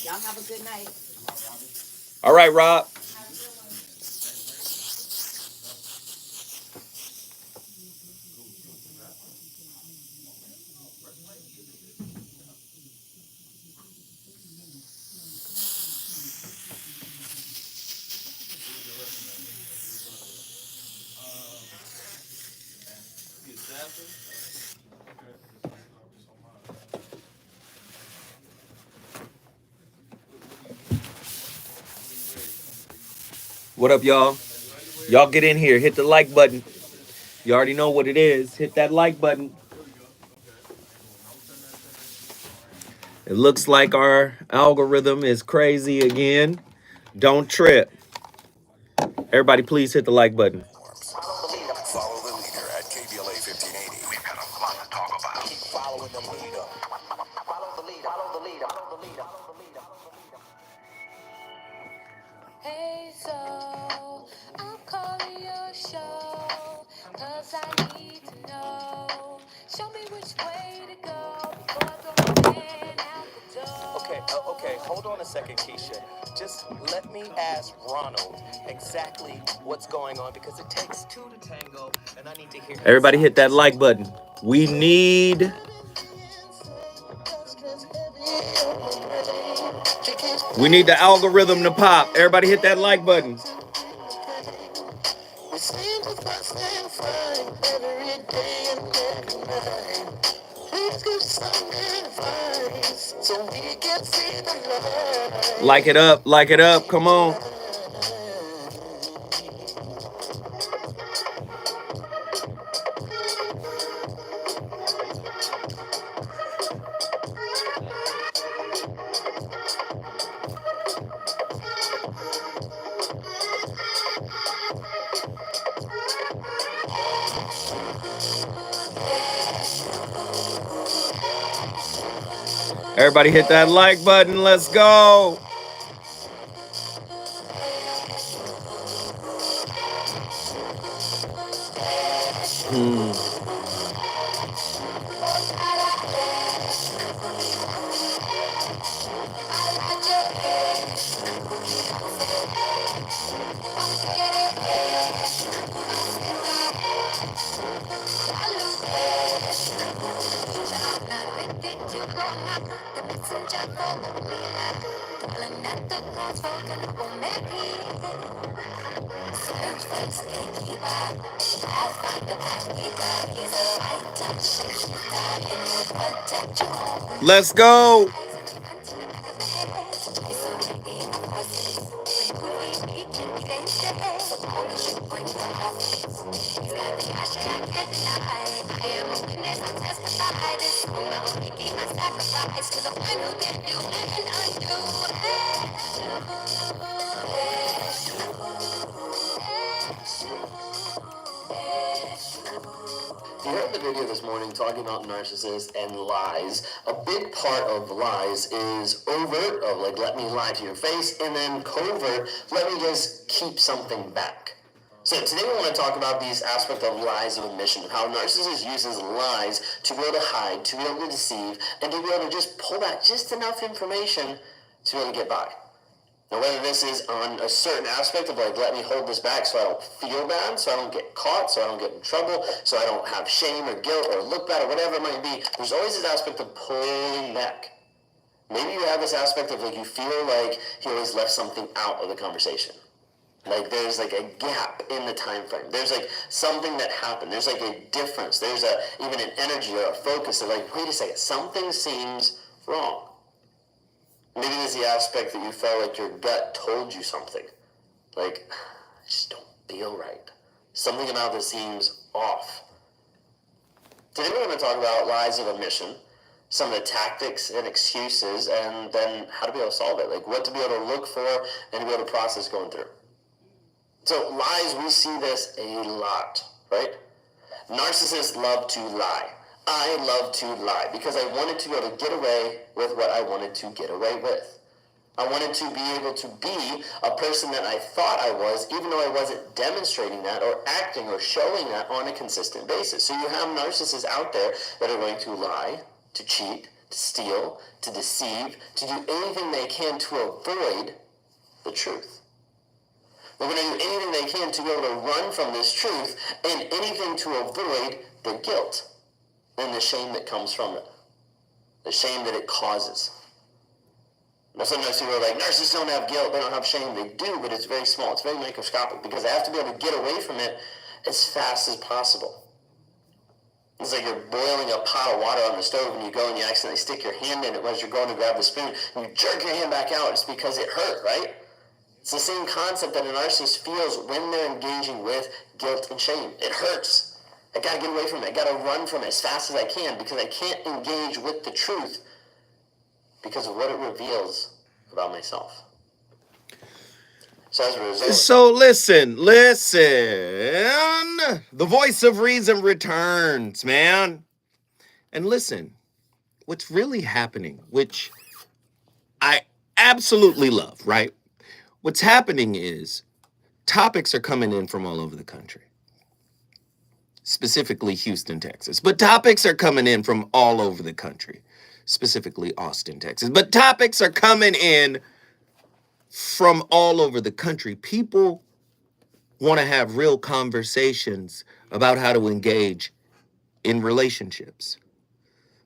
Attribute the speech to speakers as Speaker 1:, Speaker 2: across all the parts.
Speaker 1: Y'all have a good night.
Speaker 2: All right, Rob. What up, y'all? Y'all get in here. Hit the like button. You already know what it is. Hit that like button. It looks like our algorithm is crazy again. Don't trip. Everybody, please hit the like button.
Speaker 3: Follow the leader at KBLA 1580. We've got a lot to talk about. Keep following the leader. Follow the leader. Follow the leader. Follow the leader. Follow the leader. Hey, so I'm calling your show, 'cause I need to know. Show me which way to go before I throw my man out the door. Okay, hold on a second, Keisha. Just let me ask Ronald exactly what's going on, because it takes two to tango, and I need to hear.
Speaker 2: Everybody hit that like button. We need the algorithm to pop. Everybody hit that like button. Like it up, like it up. Come on. Everybody hit that like button. Let's go. Let's go.
Speaker 4: You heard the video this morning talking about narcissists and lies. A big part of lies is overt, of like, let me lie to your face, and then covert, let me just keep something back. So today we want to talk about these aspects of lies of omission, how narcissists uses lies to be able to hide, to be able to deceive, and to be able to just pull back just enough information to be able to get by. Now, whether this is on a certain aspect of like, let me hold this back so I don't feel bad, so I don't get caught, so I don't get in trouble, so I don't have shame or guilt or look bad or whatever it might be, there's always this aspect of pulling back. Maybe you have this aspect of like, you feel like he always left something out of the conversation. Like there's like a gap in the time frame. There's like something that happened. There's like a difference. There's even an energy or a focus of like, wait a second, something seems wrong. Maybe there's the aspect that you felt like your gut told you something. Like, I just don't feel right. Something about this seems off. Today we're going to talk about lies of omission, some of the tactics and excuses, and then how to be able to solve it. Like what to be able to look for and be able to process going through. So lies, we see this a lot, right? Narcissists love to lie. I love to lie because I wanted to be able to get away with what I wanted to get away with. I wanted to be able to be a person that I thought I was, even though I wasn't demonstrating that or acting or showing that on a consistent basis. So you have narcissists out there that are going to lie, to cheat, to steal, to deceive, to do anything they can to avoid the truth. They're going to do anything they can to be able to run from this truth and anything to avoid the guilt and the shame that comes from it, the shame that it causes. Now, sometimes people are like, narcissists don't have guilt, they don't have shame. They do, but it's very small. It's very microscopic because they have to be able to get away from it as fast as possible. It's like you're boiling a pot of water on the stove and you go and you accidentally stick your hand in it as you're going to grab the spoon and you jerk your hand back out. It's because it hurt, right? It's the same concept that a narcissist feels when they're engaging with guilt and shame. It hurts. I gotta get away from it. I gotta run from it as fast as I can because I can't engage with the truth because of what it reveals about myself. So as a result...
Speaker 2: So listen. The voice of reason returns, man. And listen, what's really happening, which I absolutely love, right? What's happening is topics are coming in from all over the country, specifically Houston, Texas. But topics are coming in from all over the country, specifically Austin, Texas. But topics are coming in from all over the country. People want to have real conversations about how to engage in relationships.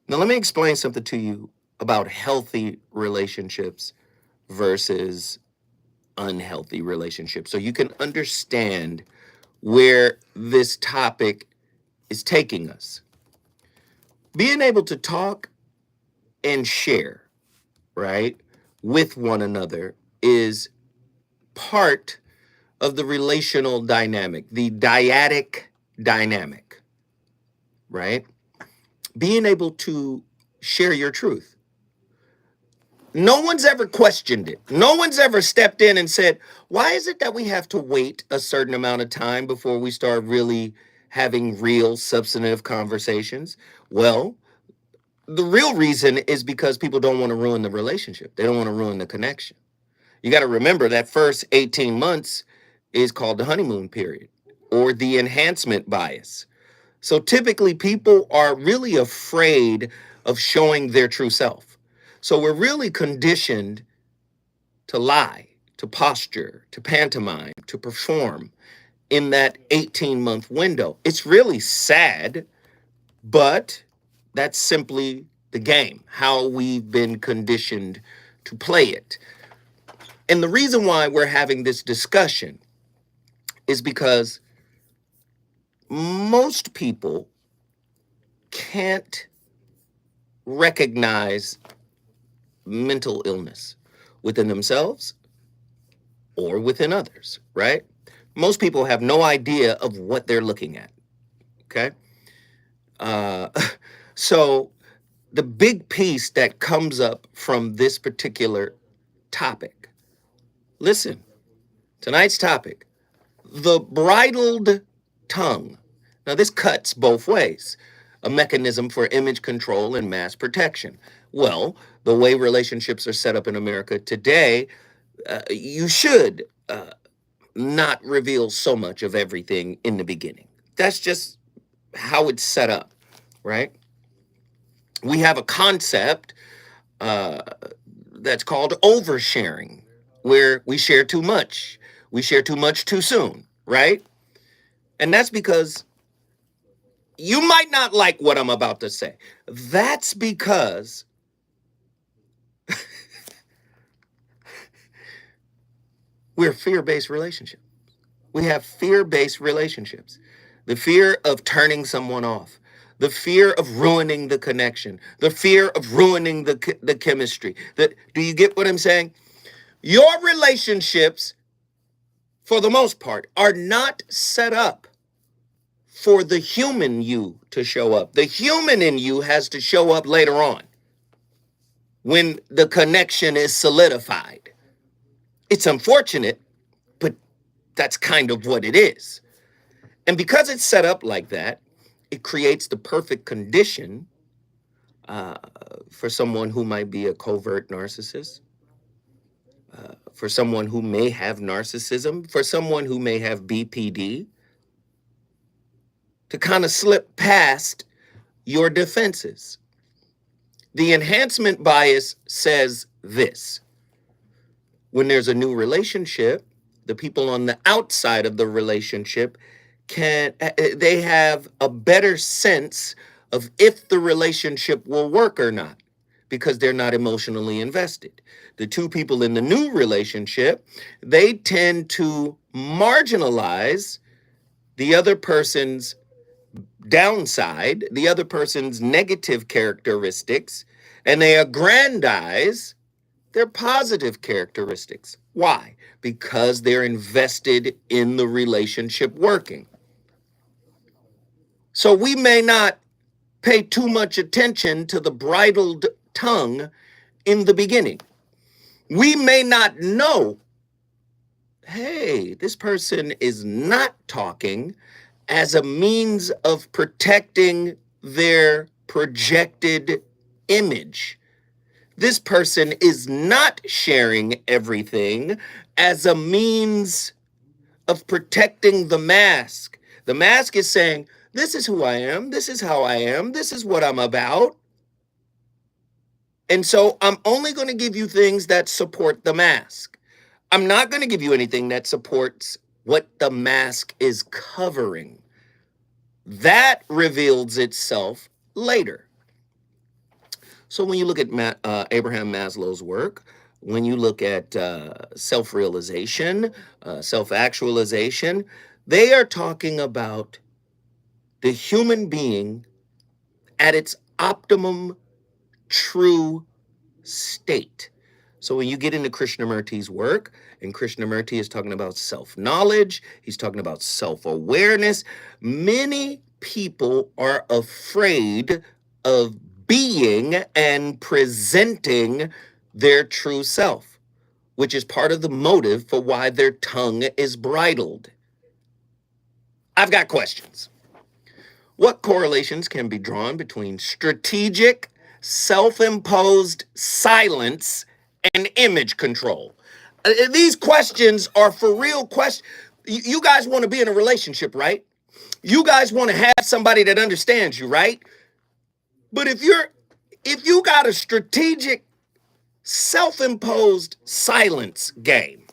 Speaker 2: Now, let me explain something to you about healthy relationships versus unhealthy relationships so you can understand where this topic is taking us. Being able to talk and share, right, with one another is part of the relational dynamic, the dyadic dynamic, right? Being able to share your truth. No one's ever questioned it. No one's ever stepped in and said, why is it that we have to wait a certain amount of time before we start really having real substantive conversations? Well, the real reason is because people don't want to ruin the relationship. They don't want to ruin the connection. You got to remember that first 18 months is called the honeymoon period or the enhancement bias. So typically people are really afraid of showing their true self. So we're really conditioned to lie, to posture, to pantomime, to perform in that 18-month window. It's really sad, but that's simply the game, how we've been conditioned to play it. And the reason why we're having this discussion is because most people can't recognize mental illness within themselves or within others, right? Most people have no idea of what they're looking at, okay? So the big piece that comes up from this particular topic, listen, tonight's topic, the bridled tongue. Now this cuts both ways. A mechanism for image control and mass protection. Well, the way relationships are set up in America today, you should not reveal so much of everything in the beginning. That's just how it's set up, right? We have a concept that's called oversharing, where we share too much. We share too much too soon, right? And that's because you might not like what I'm about to say. That's because we're fear-based relationships. We have fear-based relationships. The fear of turning someone off. The fear of ruining the connection. The fear of ruining the chemistry. Do you get what I'm saying? Your relationships, for the most part, are not set up for the human you to show up. The human in you has to show up later on when the connection is solidified. It's unfortunate, but that's kind of what it is. And because it's set up like that, it creates the perfect condition for someone who might be a covert narcissist, for someone who may have narcissism, for someone who may have BPD, to kind of slip past your defenses. The enhancement bias says this: when there's a new relationship, the people on the outside of the relationship they have a better sense of if the relationship will work or not, because they're not emotionally invested. The two people in the new relationship, they tend to marginalize the other person's downside, the other person's negative characteristics, and they aggrandize their positive characteristics. Why? Because they're invested in the relationship working. So we may not pay too much attention to the bridled tongue in the beginning. We may not know, hey, this person is not talking as a means of protecting their projected image. This person is not sharing everything as a means of protecting the mask. The mask is saying, this is who I am, this is how I am, this is what I'm about. And so I'm only going to give you things that support the mask. I'm not going to give you anything that supports what the mask is covering. That reveals itself later. So when you look at Abraham Maslow's work, when you look at self-realization, self-actualization, they are talking about the human being at its optimum true state. So when you get into Krishnamurti's work, and Krishnamurti is talking about self-knowledge, he's talking about self-awareness, many people are afraid of being and presenting their true self, which is part of the motive for why their tongue is bridled. I've got questions. What correlations can be drawn between strategic, self-imposed silence and image control? These questions are for real questions. You guys want to be in a relationship, right? You guys want to have somebody that understands you, right? But if you got a strategic, self-imposed silence game,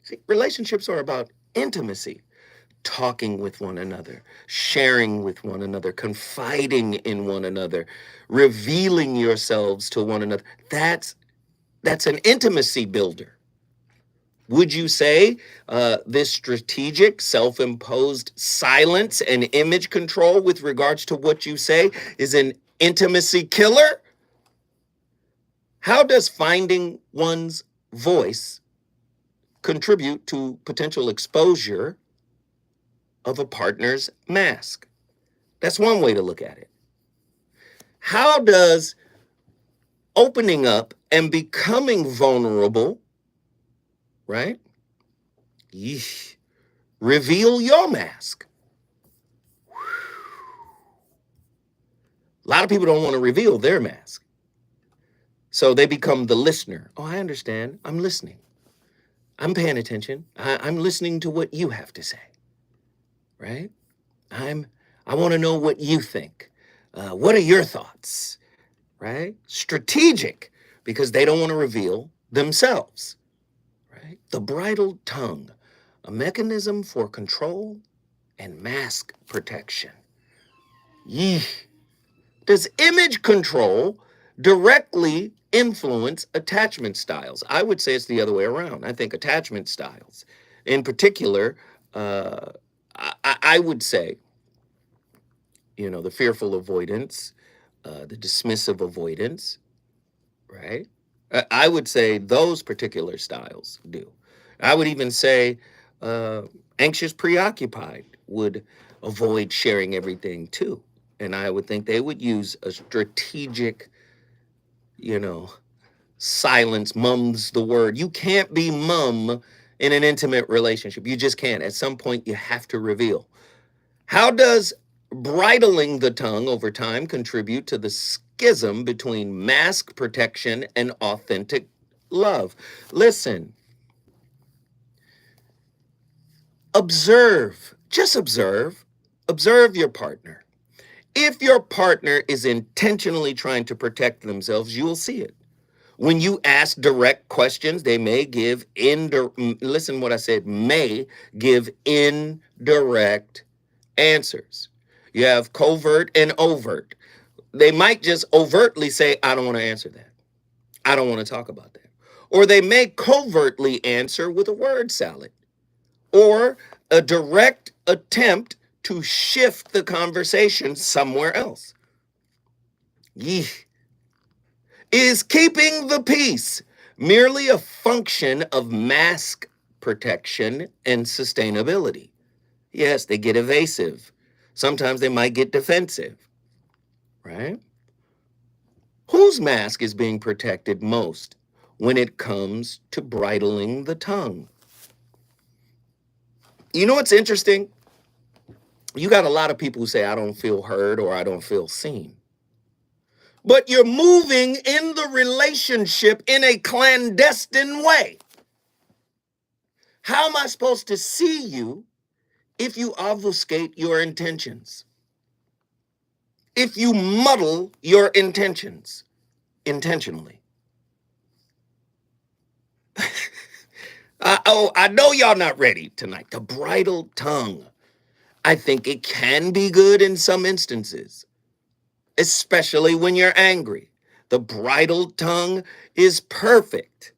Speaker 2: see, relationships are about intimacy. Talking with one another, sharing with one another, confiding in one another, revealing yourselves to one another. That's an intimacy builder. Would you say this strategic, self-imposed silence and image control with regards to what you say is an intimacy killer? How does finding one's voice contribute to potential exposure of a partner's mask? That's one way to look at it. How does opening up and becoming vulnerable, right, reveal your mask? A lot of people don't want to reveal their mask. So they become the listener. Oh, I understand. I'm listening. I'm paying attention. I'm listening to what you have to say. Right? I want to know what you think. What are your thoughts? Right? Strategic, because they don't want to reveal themselves. Right? The bridled tongue, a mechanism for control and mask protection. Yee. Does image control directly influence attachment styles? I would say it's the other way around. I think attachment styles, in particular, I would say, the fearful avoidance, the dismissive avoidance, right? I would say those particular styles do. I would even say anxious preoccupied would avoid sharing everything too. And I would think they would use a strategic, silence. Mum's the word. You can't be mum in an intimate relationship. You just can't. At some point, you have to reveal. How does bridling the tongue over time contribute to the schism between mask protection and authentic love? Listen. Observe. Just observe. Observe your partner. If your partner is intentionally trying to protect themselves, you will see it. When you ask direct questions, they may give listen what I said, may give indirect answers. You have covert and overt. They might just overtly say, I don't want to answer that. I don't want to talk about that. Or they may covertly answer with a word salad or a direct attempt to shift the conversation somewhere else. Yeesh. Is keeping the peace merely a function of mask protection and sustainability? Yes, they get evasive. Sometimes they might get defensive, right? Whose mask is being protected most when it comes to bridling the tongue? You know what's interesting? You got a lot of people who say, I don't feel heard or I don't feel seen. But you're moving in the relationship in a clandestine way. How am I supposed to see you if you obfuscate your intentions? If you muddle your intentions intentionally? I know y'all not ready tonight. The bridled tongue. I think it can be good in some instances, especially when you're angry. The bridled tongue is perfect.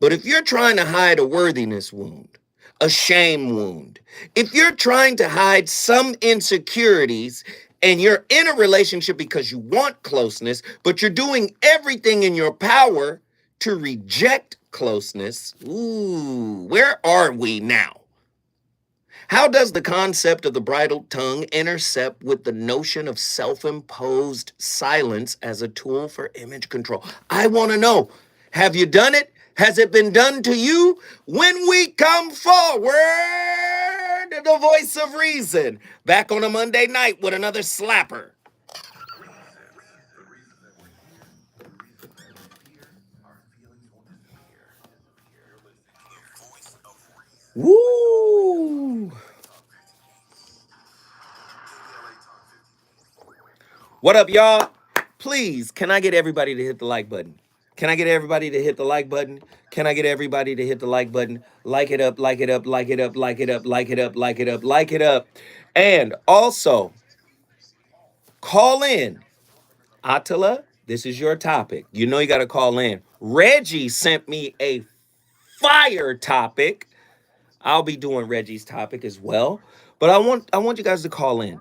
Speaker 2: But if you're trying to hide a worthiness wound, a shame wound, if you're trying to hide some insecurities and you're in a relationship because you want closeness, but you're doing everything in your power to reject closeness, ooh, where are we now? How does the concept of the bridled tongue intercept with the notion of self-imposed silence as a tool for image control? I want to know, have you done it? Has it been done to you? When we come forward, the voice of reason, back on a Monday night with another slapper. Woo! What up, y'all? Please, can I get everybody to hit the like button? Can I get everybody to hit the like button? Can I get everybody to hit the like button? Like it up, like it up, like it up, like it up, like it up, like it up, like it up. And also, call in. Attila, this is your topic. You know you got to call in. Reggie sent me a fire topic. I'll be doing Reggie's topic as well. But I want you guys to call in.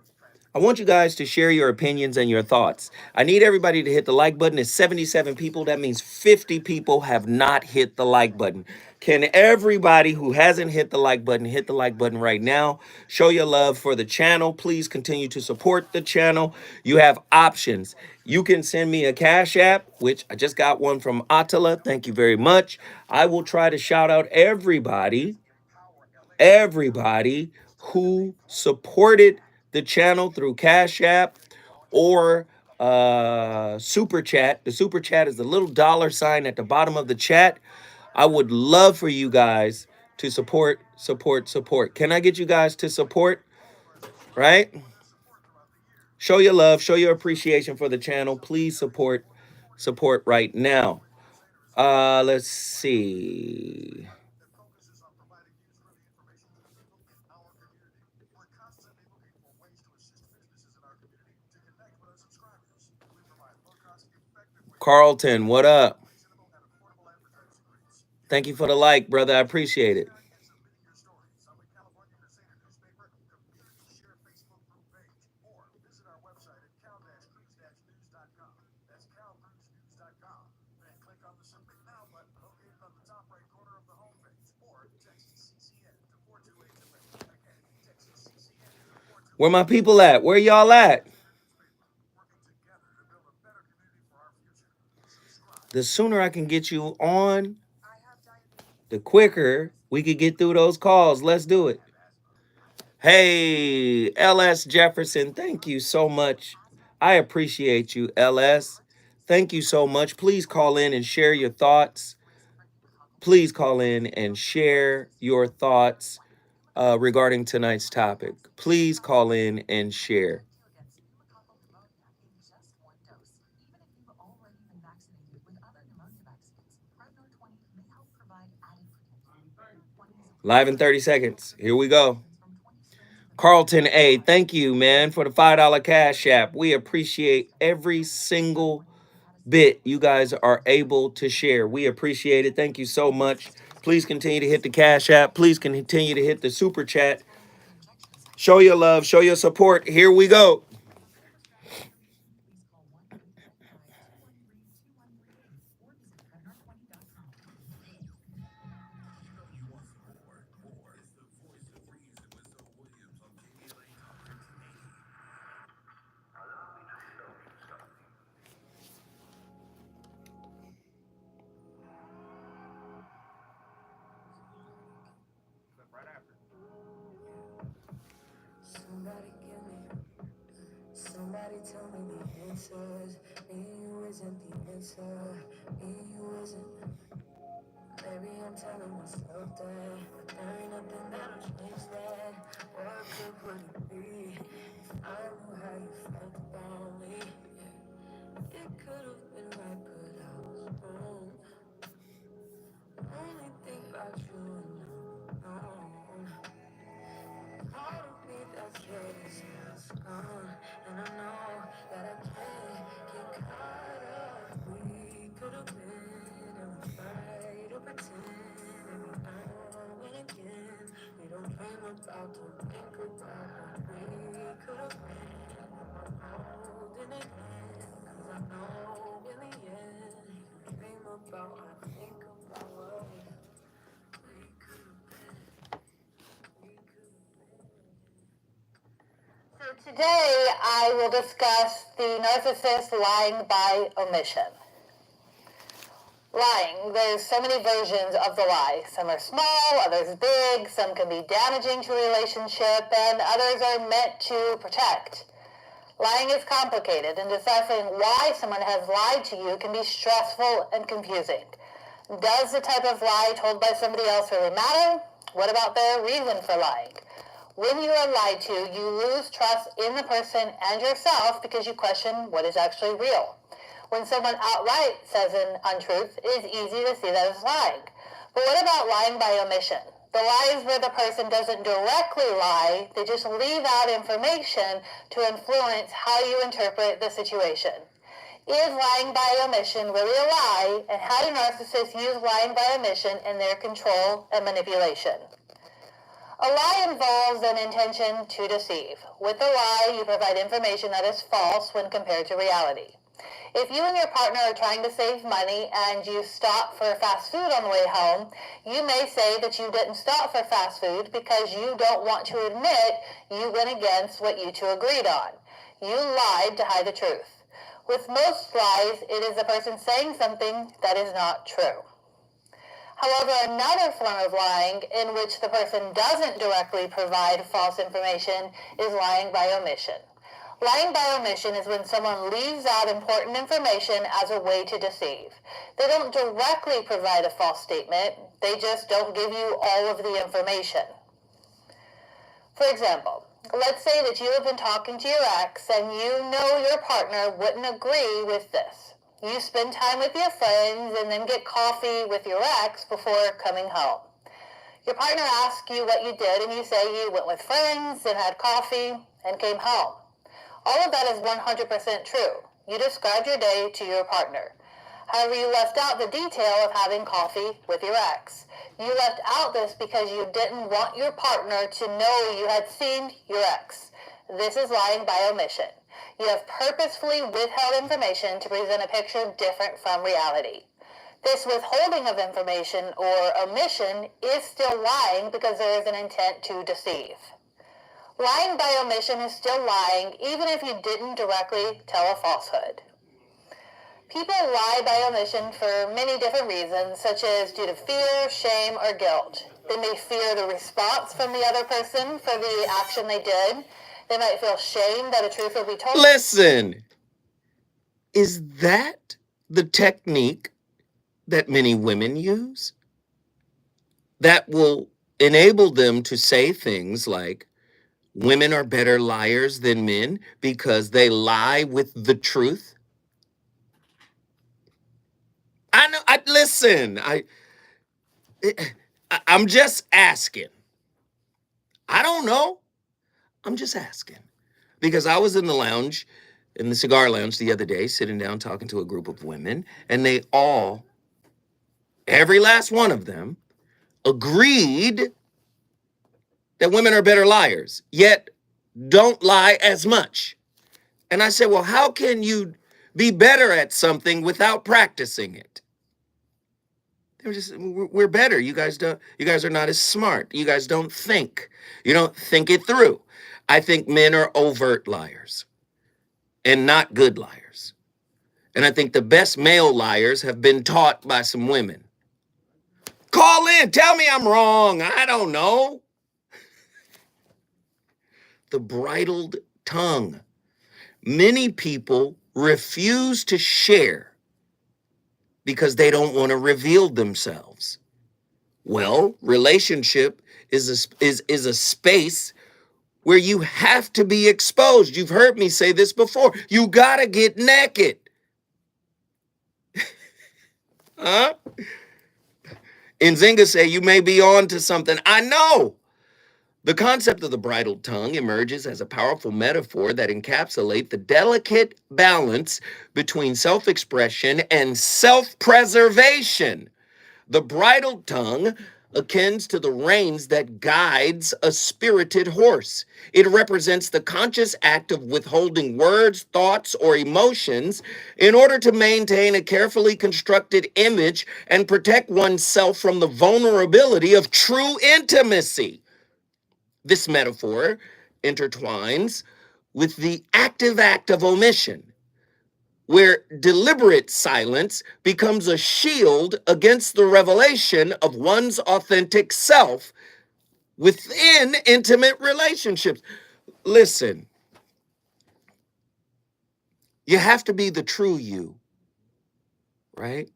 Speaker 2: I want you guys to share your opinions and your thoughts. I need everybody to hit the like button. It's 77 people. That means 50 people have not hit the like button. Can everybody who hasn't hit the like button right now? Show your love for the channel. Please continue to support the channel. You have options. You can send me a Cash App, which I just got one from Attila. Thank you very much. I will try to shout out everybody who supported the channel through Cash App or Super Chat. The Super Chat is the little dollar sign at the bottom of the chat. I would love for you guys to support. Can I get you guys to support? Right? Show your love, show your appreciation for the channel. Please support right now. Let's see. Carlton, what up? Thank you for the like, brother. I appreciate it. Where my people at? Where y'all at? The sooner I can get you on, the quicker we could get through those calls. Let's do it. Hey, LS Jefferson, thank you so much. I appreciate you, LS. Thank you so much. Please call in and share your thoughts. Please call in and share your thoughts regarding tonight's topic. Please call in and share. Live in 30 seconds. Here we go. Carlton A, thank you, man, for the $5 Cash App. We appreciate every single bit you guys are able to share. We appreciate it. Thank you so much. Please continue to hit the Cash App. Please continue to hit the Super Chat. Show your love. Show your support. Here we go.
Speaker 3: Somebody tell me the answers. Me and you isn't the answer. Me and you isn't. Maybe I'm telling myself that, but there ain't nothing that'll change that. What could it be? If I knew how you felt about me, it could have been right, but I was wrong. Only think about you and no. Part of me that's ready is gone, and I know that I can't get caught up. We could have been and we fight or pretend every now and again. We don't dream about, don't think about what we could have been. I'm holding it in, 'cause I know in the end, you dream about, I think about what we could have been. So today I will discuss the narcissist lying by omission. Lying, there's so many versions of the lie. Some are small, others big, some can be damaging to a relationship, and others are meant to protect. Lying is complicated, and deciphering why someone has lied to you can be stressful and confusing. Does the type of lie told by somebody else really matter? What about their reason for lying? When you are lied to, you lose trust in the person and yourself because you question what is actually real. When someone outright says an untruth, it is easy to see that as lying. But what about lying by omission? The lies where the person doesn't directly lie, they just leave out information to influence how you interpret the situation. Is lying by omission really a lie, and how do narcissists use lying by omission in their control and manipulation? A lie involves an intention to deceive. With a lie, you provide information that is false when compared to reality. If you and your partner are trying to save money and you stop for fast food on the way home, you may say that you didn't stop for fast food because you don't want to admit you went against what you two agreed on. You lied to hide the truth. With most lies, it is the person saying something that is not true. However, another form of lying in which the person doesn't directly provide false information is lying by omission. Lying by omission is when someone leaves out important information as a way to deceive. They don't directly provide a false statement, they just don't give you all of the information. For example, let's say that you have been talking to your ex and you know your partner wouldn't agree with this. You spend time with your friends and then get coffee with your ex before coming home. Your partner asks you what you did and you say you went with friends and had coffee and came home. All of that is 100% true. You described your day to your partner. However, you left out the detail of having coffee with your ex. You left out this because you didn't want your partner to know you had seen your ex. This is lying by omission. You have purposefully withheld information to present a picture different from reality. This withholding of information or omission is still lying because there is an intent to deceive. Lying by omission is still lying even if you didn't directly tell a falsehood. People lie by omission for many different reasons, such as due to fear, shame, or guilt. They may fear the response from the other person for the action they did. They might feel shame that a truth will be told.
Speaker 2: Listen, is that the technique that many women use? That will enable them to say things like, women are better liars than men because they lie with the truth? I know. I listen. I'm just asking. I don't know. I'm just asking because I was in the lounge, in the cigar lounge the other day, sitting down talking to a group of women, and they all, every last one of them, agreed that women are better liars, yet don't lie as much. And I said, well, how can you be better at something without practicing it? They were just, we're better. You guys are not as smart. You guys don't think. You don't think it through. I think men are overt liars and not good liars. And I think the best male liars have been taught by some women. Call in. Tell me I'm wrong. I don't know. The bridled tongue. Many people refuse to share because they don't want to reveal themselves. Well, relationship is a space where you have to be exposed. You've heard me say this before. You got to get naked. Huh? Nzinga say you may be on to something. I know. The concept of the bridled tongue emerges as a powerful metaphor that encapsulates the delicate balance between self-expression and self-preservation. The bridled tongue akins to the reins that guides a spirited horse. It represents the conscious act of withholding words, thoughts, or emotions in order to maintain a carefully constructed image and protect oneself from the vulnerability of true intimacy. This metaphor intertwines with the active act of omission, where deliberate silence becomes a shield against the revelation of one's authentic self within intimate relationships. Listen, you have to be the true you, right?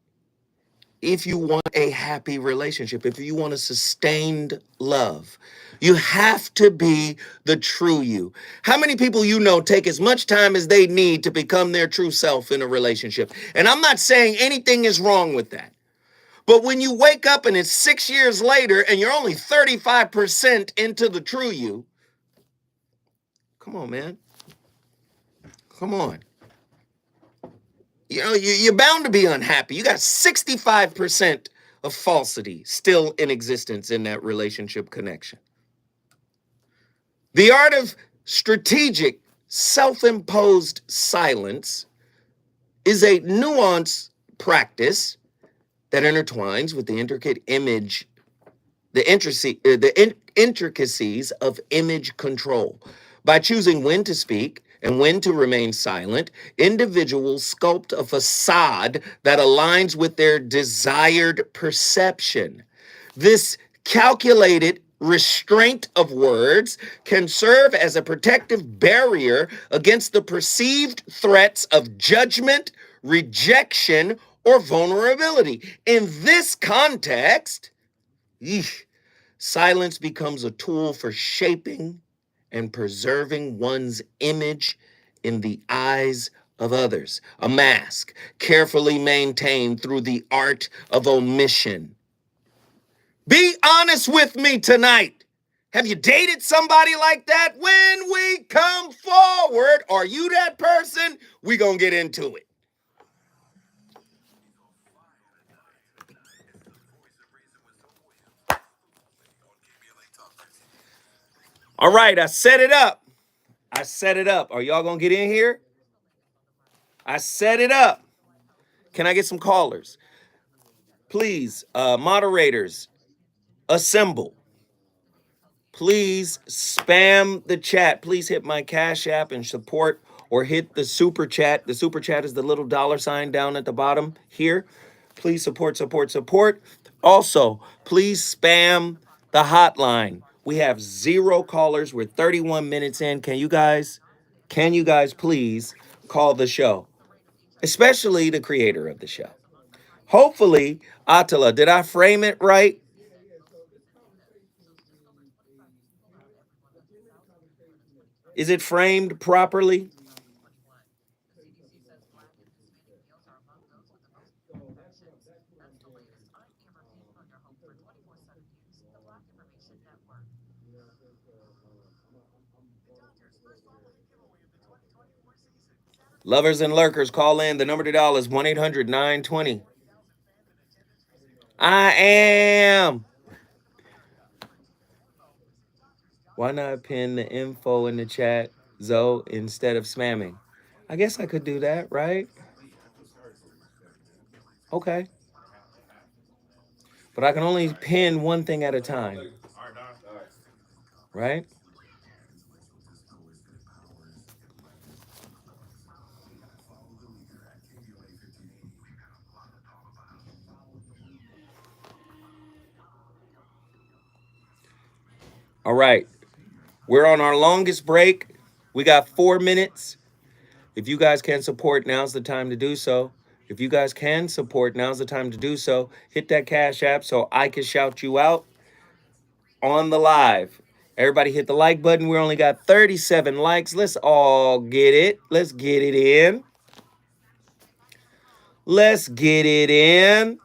Speaker 2: If you want a happy relationship, if you want a sustained love, you have to be the true you. How many people you know take as much time as they need to become their true self in a relationship? And I'm not saying anything is wrong with that. But when you wake up and it's 6 years later and you're only 35% into the true you, come on, man. Come on. You know, you're bound to be unhappy. You got 65% of falsity still in existence in that relationship connection. The art of strategic, self-imposed silence is a nuanced practice that intertwines with the intricacies of image control. By choosing when to speak and when to remain silent, individuals sculpt a facade that aligns with their desired perception. This calculated restraint of words can serve as a protective barrier against the perceived threats of judgment, rejection, or vulnerability. In this context, silence becomes a tool for shaping and preserving one's image in the eyes of others. A mask carefully maintained through the art of omission. Be honest with me tonight. Have you dated somebody like that? When we come forward, are you that person? We gonna get into it. All right, I set it up. Are y'all gonna get in here? I set it up. Can I get some callers? Please, moderators, assemble. Please spam the chat. Please hit my Cash App and support, or hit the super chat. The super chat is the little $ down at the bottom here. Please support. Also, please spam the hotline. We have 0 callers. We're 31 minutes in. Can you guys please call the show? Especially the creator of the show. Hopefully, Attila, did I frame it right? Is it framed properly? Lovers and lurkers, call in. The number to dial is 1-800-920. I am. Why not pin the info in the chat, Zoe, instead of spamming? I guess I could do that, right? Okay. But I can only pin one thing at a time. Right? All right. We're on our longest break. We got 4 minutes. If you guys can support, now's the time to do so. If you guys can support, now's the time to do so. Hit that Cash App so I can shout you out on the live. Everybody hit the like button. We only got 37 likes. Let's all get it. Let's get it in. Let's get it in.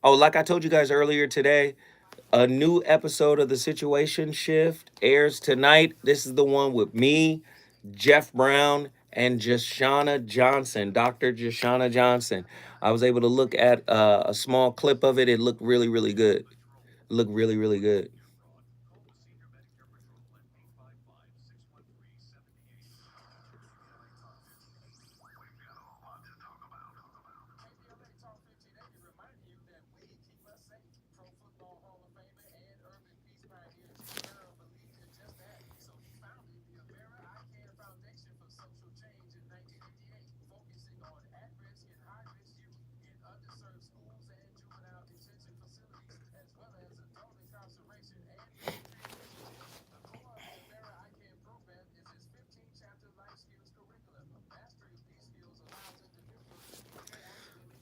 Speaker 2: Oh, like I told you guys earlier today, a new episode of The Situation Shift airs tonight. This is the one with me, Jeff Brown, and Jashana Johnson, Dr. Jashana Johnson. I was able to look at a small clip of it. It looked really, really good. It looked really, really good.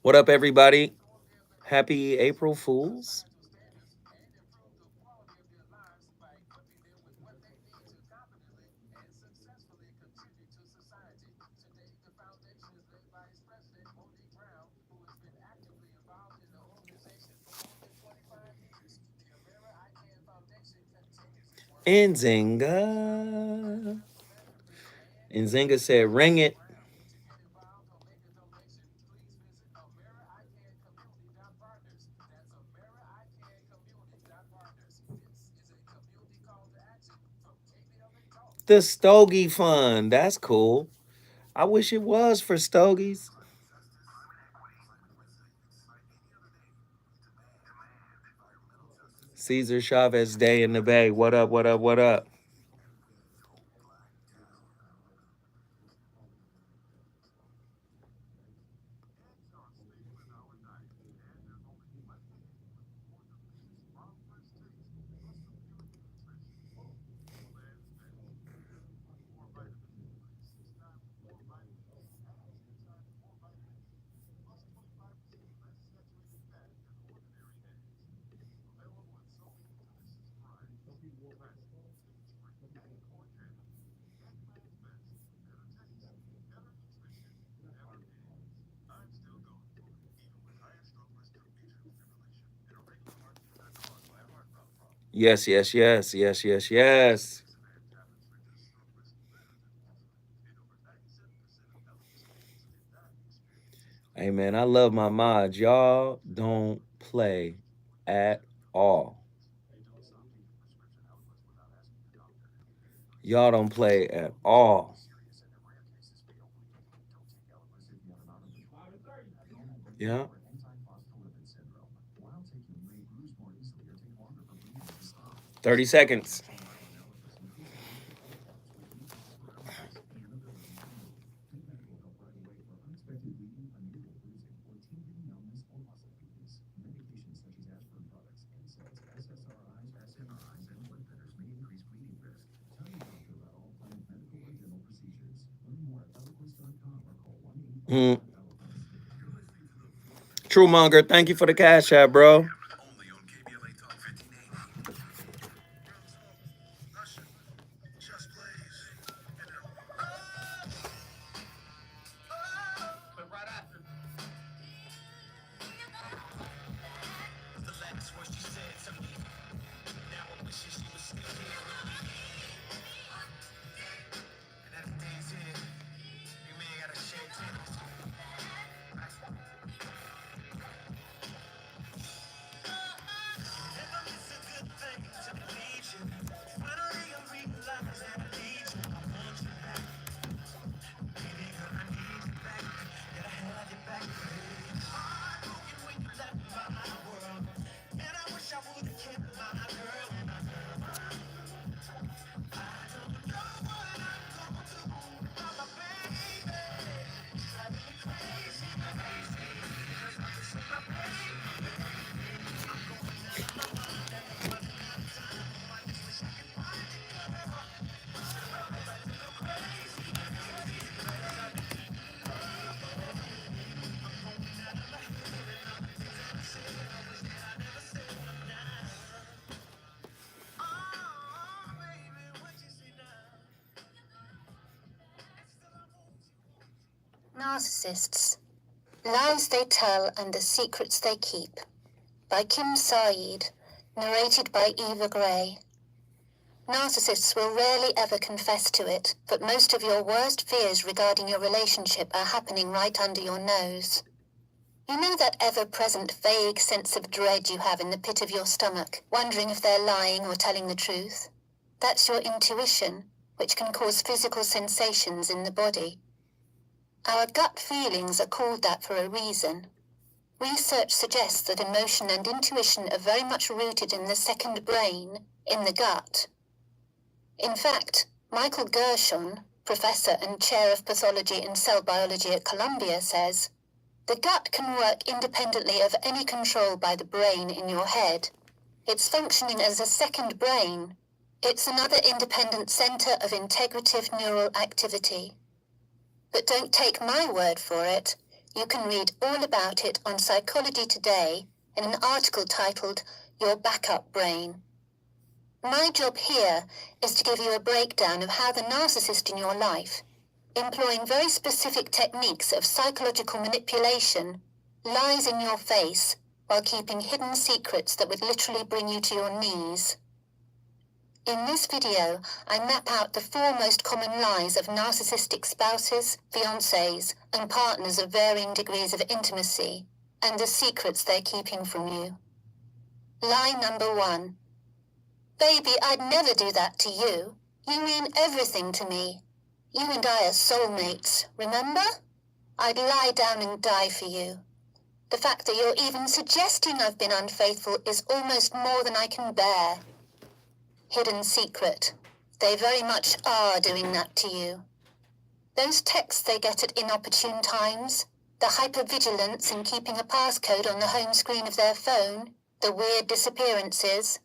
Speaker 2: What up, everybody? Happy April Fools. Nzinga. Nzinga said, ring it. The Stogie Fund. That's cool. I wish it was for Stogies. Cesar Chavez Day in the Bay. What up, what up, what up? Yes, yes, yes, yes, yes, yes. Hey, man, I love my mods. Y'all don't play at all. Y'all don't play at all. Yeah. 30 seconds. Truemonger, thank you for the cash app, bro.
Speaker 3: Narcissists. Lies They Tell and the Secrets They Keep by Kim Saeed, narrated by Eva Gray. Narcissists will rarely ever confess to it, but most of your worst fears regarding your relationship are happening right under your nose. You know that ever-present vague sense of dread you have in the pit of your stomach, wondering if they're lying or telling the truth? That's your intuition, which can cause physical sensations in the body. Our gut feelings are called that for a reason. Research suggests that emotion and intuition are very much rooted in the second brain, in the gut. In fact, Michael Gershon, professor and chair of pathology and cell biology at Columbia, says, "The gut can work independently of any control by the brain in your head. It's functioning as a second brain. It's another independent center of integrative neural activity." But don't take my word for it. You can read all about it on Psychology Today in an article titled Your Backup Brain. My job here is to give you a breakdown of how the narcissist in your life, employing very specific techniques of psychological manipulation, lies in your face while keeping hidden secrets that would literally bring you to your knees. In this video, I map out the 4 most common lies of narcissistic spouses, fiancés, and partners of varying degrees of intimacy, and the secrets they're keeping from you. Lie number 1. Baby, I'd never do that to you. You mean everything to me. You and I are soulmates, remember? I'd lie down and die for you. The fact that you're even suggesting I've been unfaithful is almost more than I can bear. Hidden secret. They very much are doing that to you. Those texts they get at inopportune times, the hypervigilance in keeping a passcode on the home screen of their phone, the weird disappearances,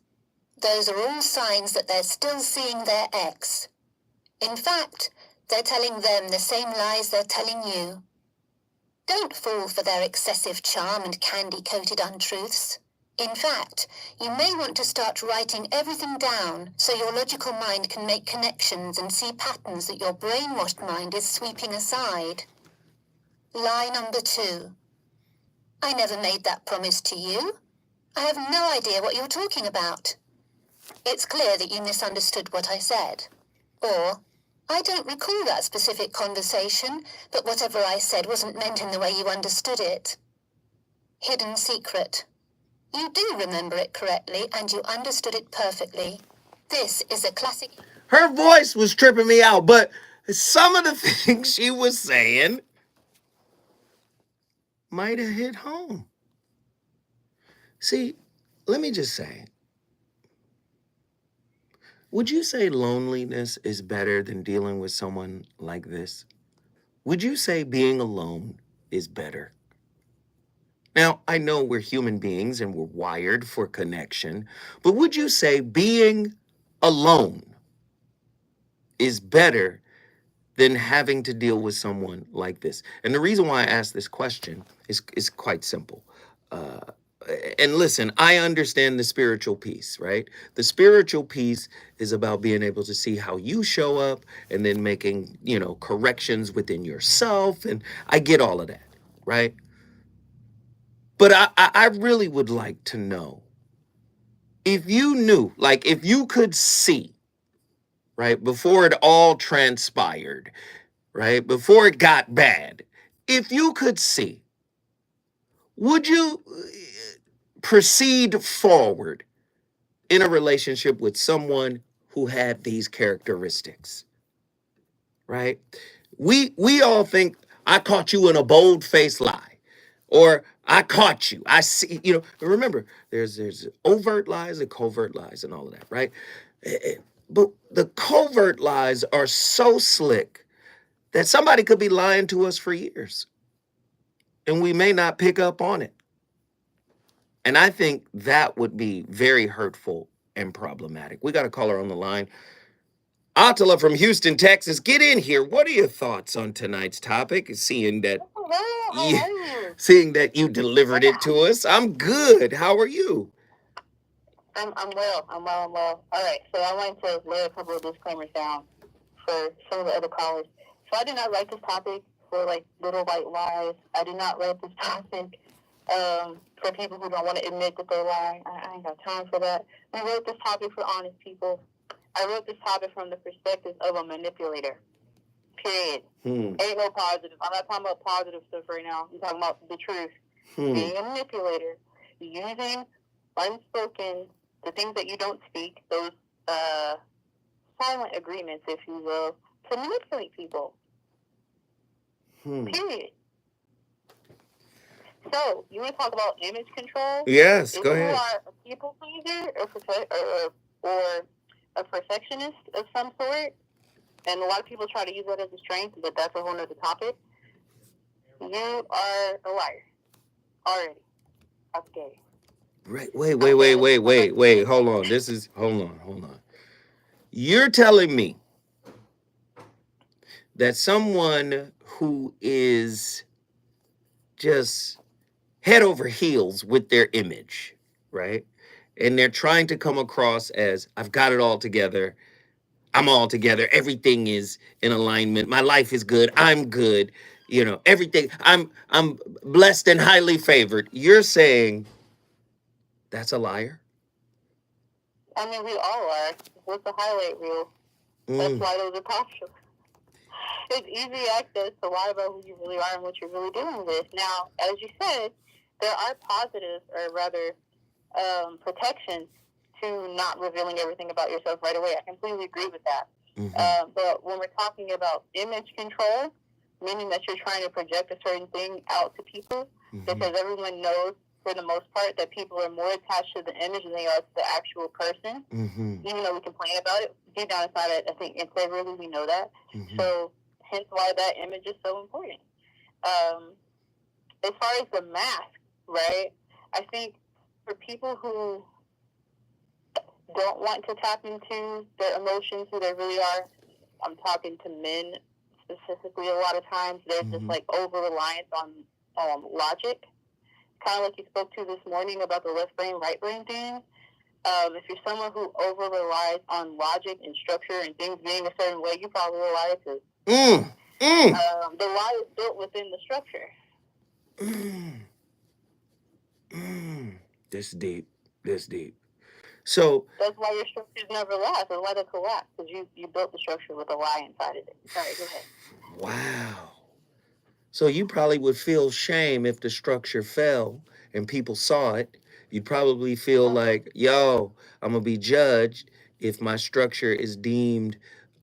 Speaker 3: those are all signs that they're still seeing their ex. In fact, they're telling them the same lies they're telling you. Don't fall for their excessive charm and candy-coated untruths. In fact, you may want to start writing everything down so your logical mind can make connections and see patterns that your brainwashed mind is sweeping aside. Lie number 2. I never made that promise to you. I have no idea what you're talking about. It's clear that you misunderstood what I said. Or, I don't recall that specific conversation, but whatever I said wasn't meant in the way you understood it. Hidden secret. You do remember it correctly, and you understood it perfectly. This is a classic.
Speaker 2: Her voice was tripping me out, but some of the things she was saying might have hit home. See, let me just say, would you say loneliness is better than dealing with someone like this? Would you say being alone is better? Now, I know we're human beings and we're wired for connection, but would you say being alone is better than having to deal with someone like this? And the reason why I ask this question is quite simple. and listen, I understand the spiritual piece, right? The spiritual piece is about being able to see how you show up and then making, corrections within yourself. And I get all of that, right? But I really would like to know if you knew, like, if you could see, right, before it all transpired, right, before it got bad, if you could see, would you proceed forward in a relationship with someone who had these characteristics, right? We all think I caught you in a bold-faced lie, or I caught you. I see, remember, there's overt lies and covert lies and all of that, right? But the covert lies are so slick that somebody could be lying to us for years and we may not pick up on it. And I think that would be very hurtful and problematic. We got a caller on the line. Attila from Houston, Texas, get in here. What are your thoughts on tonight's topic? Seeing that
Speaker 1: Hello, how are you?
Speaker 2: seeing that you delivered it to us. I'm good. How are you?
Speaker 1: I'm well. I'm well. All right, so I wanted to lay a couple of disclaimers down for some of the other callers. So I did not write this topic for like little white lies. I did not write this topic for people who don't want to admit that they lie. I ain't got time for that. We wrote this topic for honest people. I wrote this topic from the perspective of a manipulator. Period. Ain't no positive. I'm not talking about positive stuff right now. I'm talking about the truth. Being a manipulator, using unspoken, the things that you don't speak, those silent agreements, if you will, to manipulate people. Period. So, you want to talk about image control?
Speaker 2: Yes, go ahead.
Speaker 1: If you are a people pleaser or a perfectionist of some sort, and a lot of people try to use that as a strength, but that's a whole nother topic, you are a liar. Already. Okay.
Speaker 2: Right. Wait. Hold on. Hold on. You're telling me that someone who is just head over heels with their image, right? And they're trying to come across as, I've got it all together. I'm all together. Everything is in alignment. My life is good. I'm good. Everything. I'm blessed and highly favored. You're saying that's a liar?
Speaker 1: I mean, we all are. What's the highlight reel? That's why those are popular. It's easy access to lie about who you really are and what you're really doing with. Now, as you said, there are positives, or rather, protections to not revealing everything about yourself right away. I completely agree with that. But when we're talking about image control, meaning that you're trying to project a certain thing out to people, because everyone knows, for the most part, that people are more attached to the image than they are to the actual person. Even though we complain about it, deep down inside it, I think integrally we know that. So hence why that image is so important. As far as the mask, right? I think for people who don't want to tap into their emotions, who they really are, I'm talking to men specifically a lot of times, there's this like over-reliance on logic. Kind of like you spoke to this morning about the left brain, right brain thing. If you're someone who over-relies on logic and structure and things being a certain way, you probably a liar too. The lie is built within the structure.
Speaker 2: This deep. So
Speaker 1: that's why your structures never last. That's why they collapse, because you built the structure with a lie inside of it. Sorry, go ahead.
Speaker 2: Wow. So you probably would feel shame if the structure fell and people saw it. You'd probably feel like, yo, I'm going to be judged if my structure is deemed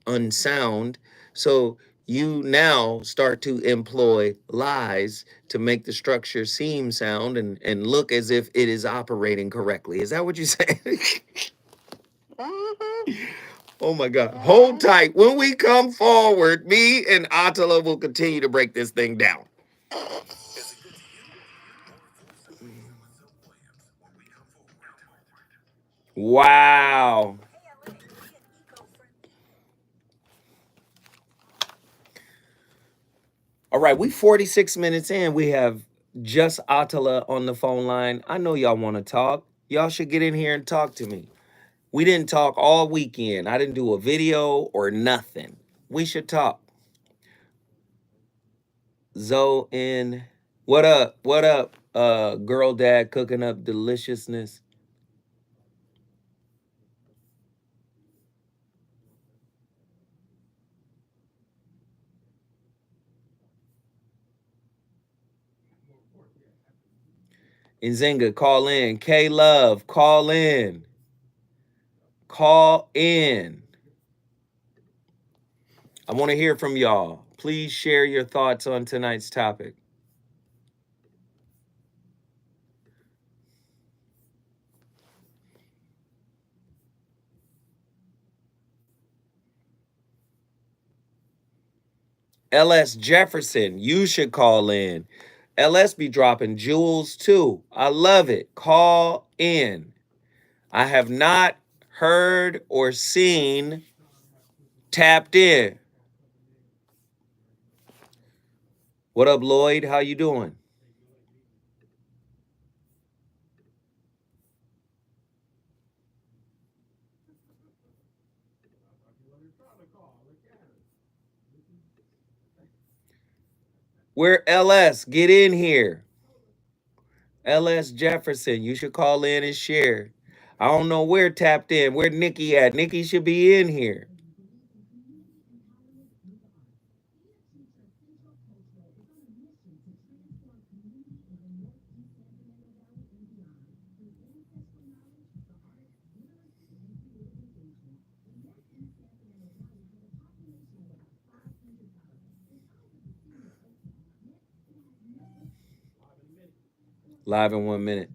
Speaker 2: unsound. So you now start to employ lies to make the structure seem sound and look as if it is operating correctly. Is that what you're saying? Oh my God. Hold tight. When we come forward, me and Attila will continue to break this thing down. Wow. All right, we 46 minutes in. We have Just Attila on the phone line. I know y'all want to talk. Y'all should get in here and talk to me. We didn't talk all weekend. I didn't do a video or nothing. We should talk. Zoe in. What up? What up? Girl dad cooking up deliciousness. Nzinga, call in. K Love, call in. Call in. I want to hear from y'all. Please share your thoughts on tonight's topic. LS Jefferson, you should call in. LS be dropping jewels too. I love it. Call in. I have not heard or seen Tapped In. What up, Lloyd? How you doing? Where LS? Get in here. LS Jefferson, you should call in and share. I don't know where Tapped In. Where Nikki at? Nikki should be in here. Live in 1 minute.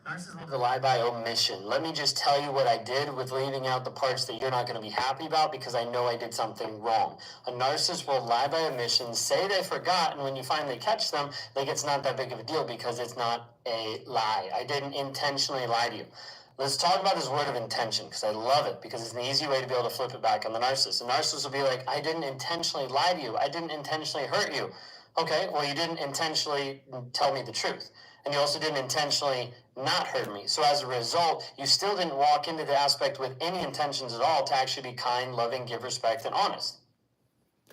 Speaker 4: Narcissism is a lie by omission. Let me just tell you what I did with leaving out the parts that you're not going to be happy about because I know I did something wrong. A narcissist will lie by omission, say they forgot, and when you finally catch them, like it's not that big of a deal because it's not a lie. I didn't intentionally lie to you. Let's talk about this word of intention because I love it because it's an easy way to be able to flip it back on the narcissist. The narcissist will be like, I didn't intentionally lie to you. I didn't intentionally hurt you. Okay, well, you didn't intentionally tell me the truth. and you also didn't intentionally not hurt me. So as a result, you still didn't walk into the aspect with any intentions at all to actually be kind, loving, give respect, and honest.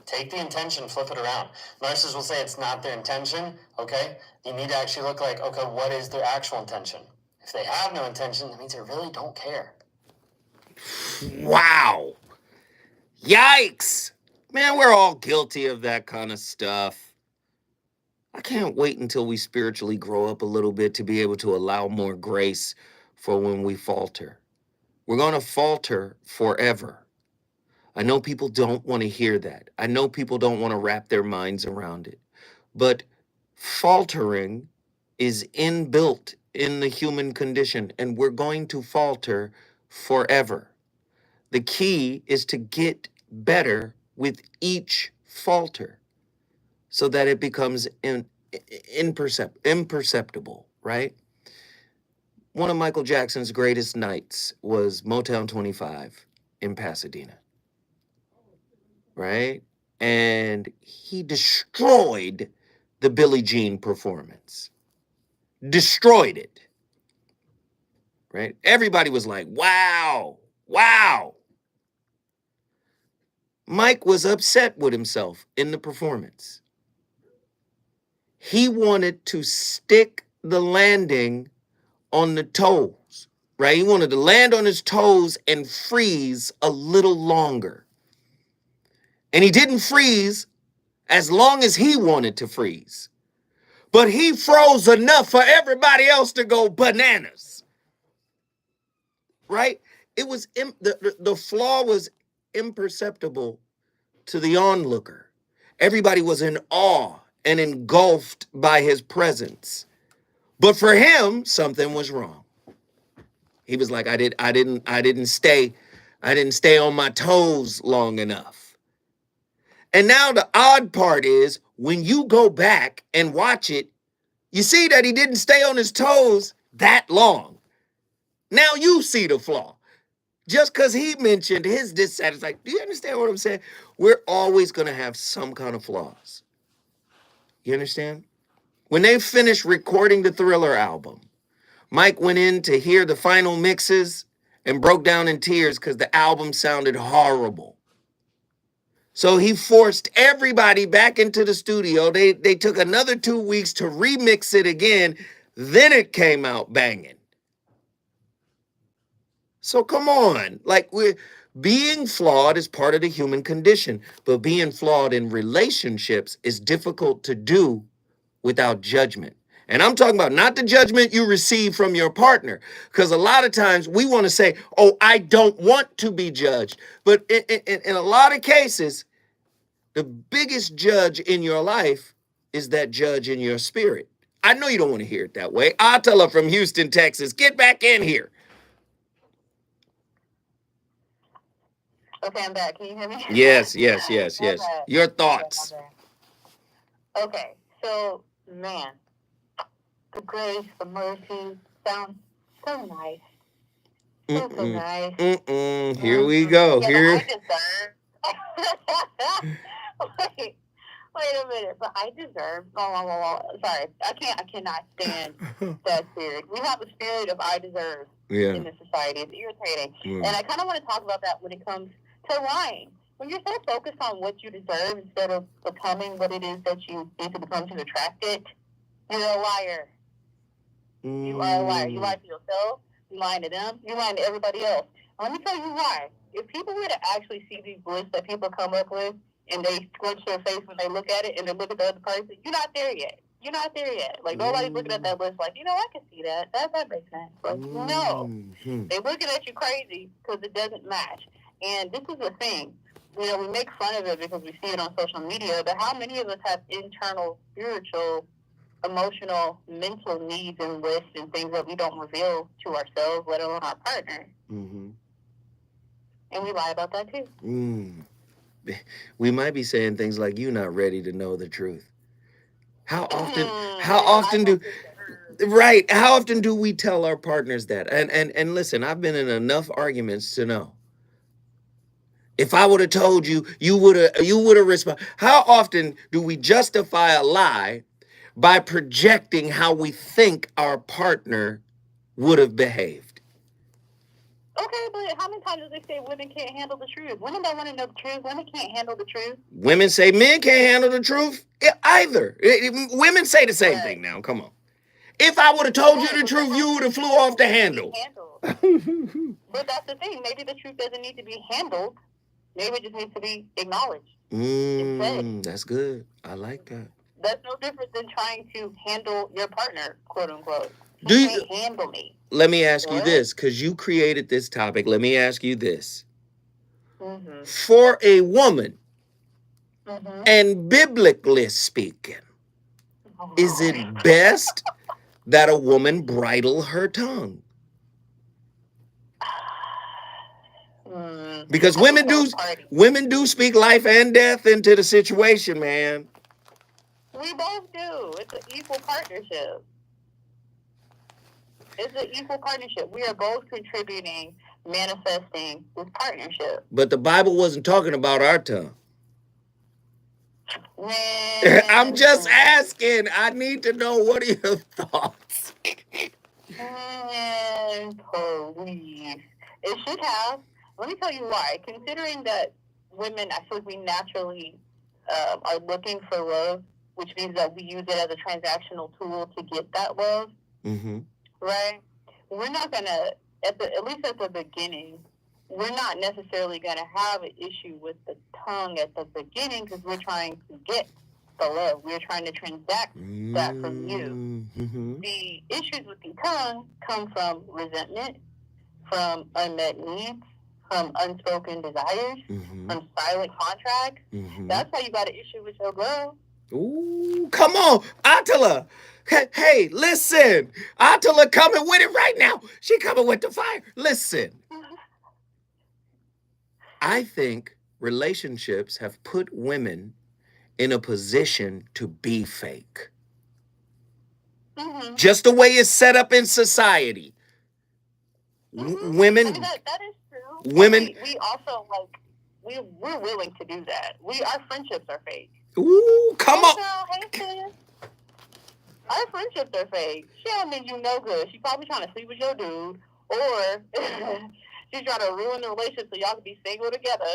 Speaker 4: Take the intention, flip it around. Narcissists will say it's not their intention, okay? You need to actually look like, okay, what is their actual intention? If they have no intention, that means they really don't care.
Speaker 2: Wow. Yikes. Man, we're all guilty of that kind of stuff. I can't wait until we spiritually grow up a little bit to be able to allow more grace for when we falter. We're going to falter forever. I know people don't want to hear that. I know people don't want to wrap their minds around it. But faltering is inbuilt in the human condition, and we're going to falter forever. The key is to get better with each falter so that it becomes imperceptible, right? One of Michael Jackson's greatest nights was Motown 25 in Pasadena, right? And he destroyed the Billie Jean performance. Destroyed it, right? Everybody was like, wow, wow. Mike was upset with himself in the performance. He wanted to stick the landing on the toes, right? He wanted to land on his toes and freeze a little longer. And he didn't freeze as long as he wanted to freeze. But he froze enough for everybody else to go bananas, right? It was the flaw was imperceptible to the onlooker. Everybody was in awe and engulfed by his presence. But for him, something was wrong. He was like, I didn't stay on my toes long enough. And now the odd part is when you go back and watch it, you see that he didn't stay on his toes that long. Now you see the flaw. Just because he mentioned his dissatisfaction. Do you understand what I'm saying? We're always going to have some kind of flaws. You understand? When they finished recording the Thriller album, Mike went in to hear the final mixes and broke down in tears because the album sounded horrible. So he forced everybody back into the studio. They took another 2 weeks to remix it again. Then it came out banging. So come on. Like, being flawed is part of the human condition, but being flawed in relationships is difficult to do without judgment. And I'm talking about not the judgment you receive from your partner, because a lot of times we want to say, oh, I don't want to be judged. But in a lot of cases, the biggest judge in your life is that judge in your spirit. I know you don't want to hear it that way. I'll tell her from Houston, Texas, get back in here.
Speaker 1: Okay, I'm back. Can you hear me?
Speaker 2: Yes.
Speaker 1: Okay.
Speaker 2: Your thoughts.
Speaker 1: Okay, so, man, the grace, the mercy sounds so nice. So nice.
Speaker 2: Here we go.
Speaker 1: Yeah,
Speaker 2: Here.
Speaker 1: Wait a minute, but I deserve. Sorry, I cannot stand that spirit. We have a spirit of I deserve in this society. It's irritating, and I kind of want to talk about that when it comes to lying. When you're so focused on what you deserve instead of becoming what it is that you need to become to attract it, you're a liar. You are a liar. You lie to yourself. You lie to them. You lie to everybody else. And let me tell you why. If people were to actually see these lists that people come up with, and they squinch their face when they look at it, and they look at the other person, you're not there yet. You're not there yet. Like, nobody's looking at that list like, I can see that. That makes sense. Like, no. They're looking at you crazy because it doesn't match. And this is the thing. We make fun of it because we see it on social media, but how many of us have internal, spiritual, emotional, mental needs and lists and things that we don't reveal to ourselves, let alone our partner? And we lie about that too.
Speaker 2: We might be saying things like, you're not ready to know the truth. How often do we tell our partners that? And listen, I've been in enough arguments to know. If I would have told you, you would have responded. How often do we justify a lie by projecting how we think our partner would have behaved.
Speaker 1: Okay, but how many times do they say women can't handle the truth? Women don't want to know the truth. Women can't handle the truth.
Speaker 2: Women say men can't handle the truth either. Women say the same thing now. Come on. If I would have told you the truth, you would have flew off the handle.
Speaker 1: But that's the thing. Maybe the truth doesn't need to be handled. Maybe it just needs to be acknowledged.
Speaker 2: That's good. I like that.
Speaker 1: That's no different than trying to handle your partner, quote unquote.
Speaker 2: Do you
Speaker 1: can't handle me?
Speaker 2: Let me ask you this, because you created this topic. Let me ask you this.
Speaker 1: Mm-hmm.
Speaker 2: For a woman,
Speaker 1: Mm-hmm.
Speaker 2: and biblically speaking, is it best that a woman bridle her tongue? Because women do speak life and death into the situation, man.
Speaker 1: We both do. It's an equal partnership. It's an equal partnership. We are both contributing, manifesting this partnership.
Speaker 2: But the Bible wasn't talking about our tongue.
Speaker 1: Man.
Speaker 2: I'm just asking. I need to know, what are your thoughts?
Speaker 1: Man, please. It should have. Let me tell you why. Considering that women, I feel like we naturally are looking for love, which means that we use it as a transactional tool to get that love.
Speaker 2: Mm-hmm.
Speaker 1: Right? We're not going to, at least at the beginning, we're not necessarily going to have an issue with the tongue at the beginning because we're trying to get the love. We're trying to transact that from you.
Speaker 2: Mm-hmm.
Speaker 1: The issues with the tongue come from resentment, from unmet needs, from unspoken desires, from silent contracts. That's why you got an issue with your girl.
Speaker 2: Ooh, come on, Attila. Hey, listen. Attila coming with it right now. She coming with the fire. Listen. I think relationships have put women in a position to be fake. Just the way it's set up in society. Women.
Speaker 1: I mean, that is true.
Speaker 2: Women.
Speaker 1: We also, we're willing to do that. Our friendships are fake.
Speaker 2: Ooh, come on.
Speaker 1: Girl, hey, sis. Our friendships are fake. She don't mean you no good. She probably trying to sleep with your dude, or she's trying to ruin the relationship so y'all can be single together.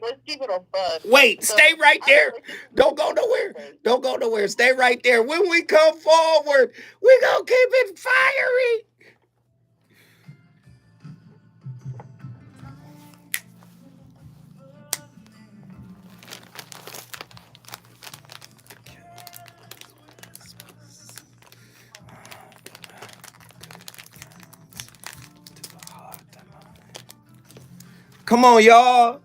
Speaker 1: Let's keep it on fun.
Speaker 2: Wait, stay right there. Don't go nowhere. Don't go nowhere. Stay right there. When we come forward, we gonna keep it fiery. Come on, y'all.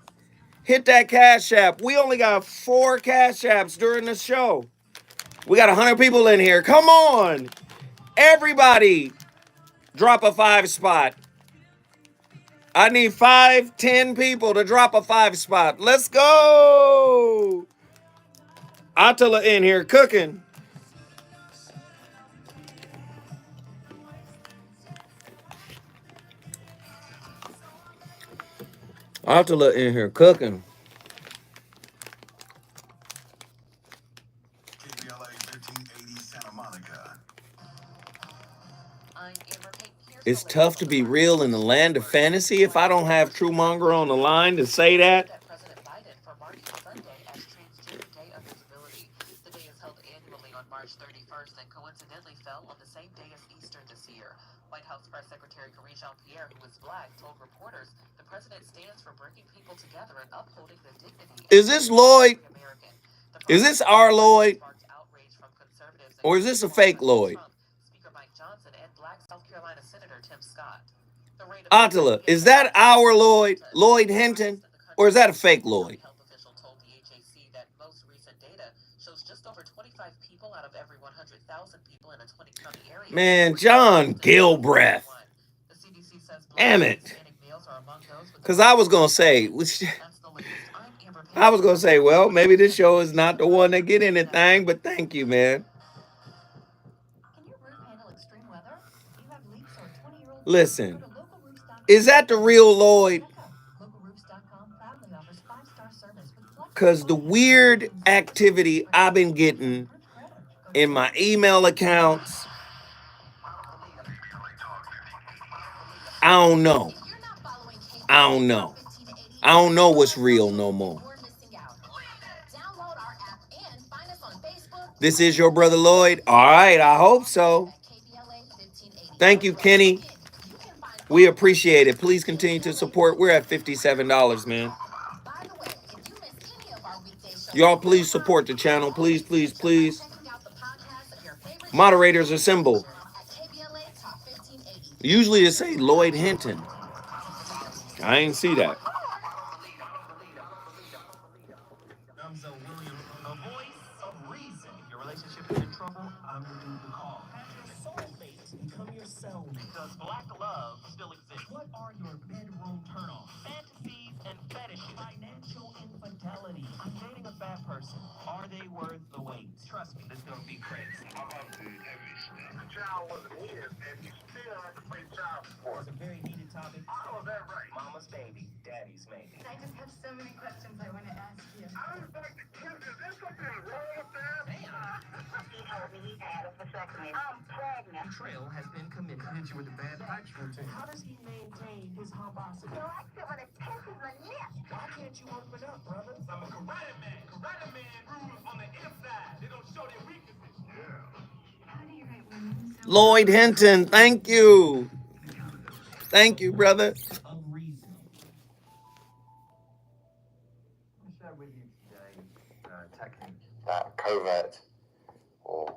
Speaker 2: Hit that Cash App. We only got 4 Cash Apps during the show. We got 100 people in here. Come on. Everybody, drop a 5 spot. I need 5, 10 people to drop a 5 spot. Let's go. Attila in here cooking. Attila in here cooking. It's tough to be real in the land of fantasy. If I don't have True Monger on the line to say that.
Speaker 5: President Biden for marking Sunday as Transgender Day of Visibility. The day is held annually on March 31st and coincidentally fell on the same day as Easter this year. White House Press Secretary Karine Jean-Pierre, who is Black, told reporters the president stands for bringing people together and upholding the dignity.
Speaker 2: Is this Lloyd? Is this our Lloyd? Or is this a fake Lloyd? Attila, is that our Lloyd, Lloyd Hinton, or is that a fake Lloyd?
Speaker 5: Health official told the HAC that most recent data shows just over 25 people out of every 100,000 people in a 20-county area.
Speaker 2: Man, John Gilbreth. Damn it. Because I was going to say, well, maybe this show is not the one that get anything, but thank you, man. Listen, is that the real Lloyd? Because the weird activity I've been getting in my email accounts. I don't know. I don't know. I don't know what's real no more. This is your brother Lloyd. All right, I hope so. Thank you, Kenny. We appreciate it. Please continue to support. We're at $57, man. Y'all, please support the channel. Please, please, please. Moderators assemble. Usually it say Lloyd Hinton. I ain't see that.
Speaker 3: The voice of reason. If your relationship is in trouble, I'm the dude to call. Has your soulmate become your cellmate? Does black love still exist? What are your bedroom turn-offs? Fantasies and fetishes. Financial infidelity. I'm dating a bad person. Are they worth the wait? Trust me, this is gonna be crazy. I'm about to do heavy stuff. The child wasn't his, and you still have to pay child support. It's a very heated topic. Oh, that's right. Mama's baby, daddy's maybe.
Speaker 6: I just have so many questions I want to ask you.
Speaker 3: I was like, is there something wrong with that?
Speaker 6: He told me he had a vasectomy. I'm pregnant.
Speaker 3: Betrayal has been committed. Hit you with a bad pipes routine. How does he maintain his homosity?
Speaker 6: So I sit when it pinches my neck.
Speaker 3: Why can't you open up, brother? I'm a karate man. Karate man rules on the inside. They don't show their weaknesses. Yeah.
Speaker 6: How do you write women so
Speaker 2: Lloyd Hinton, thank you. Thank you, brother.
Speaker 3: unreasonable? I'll share with you today technique
Speaker 7: that covert or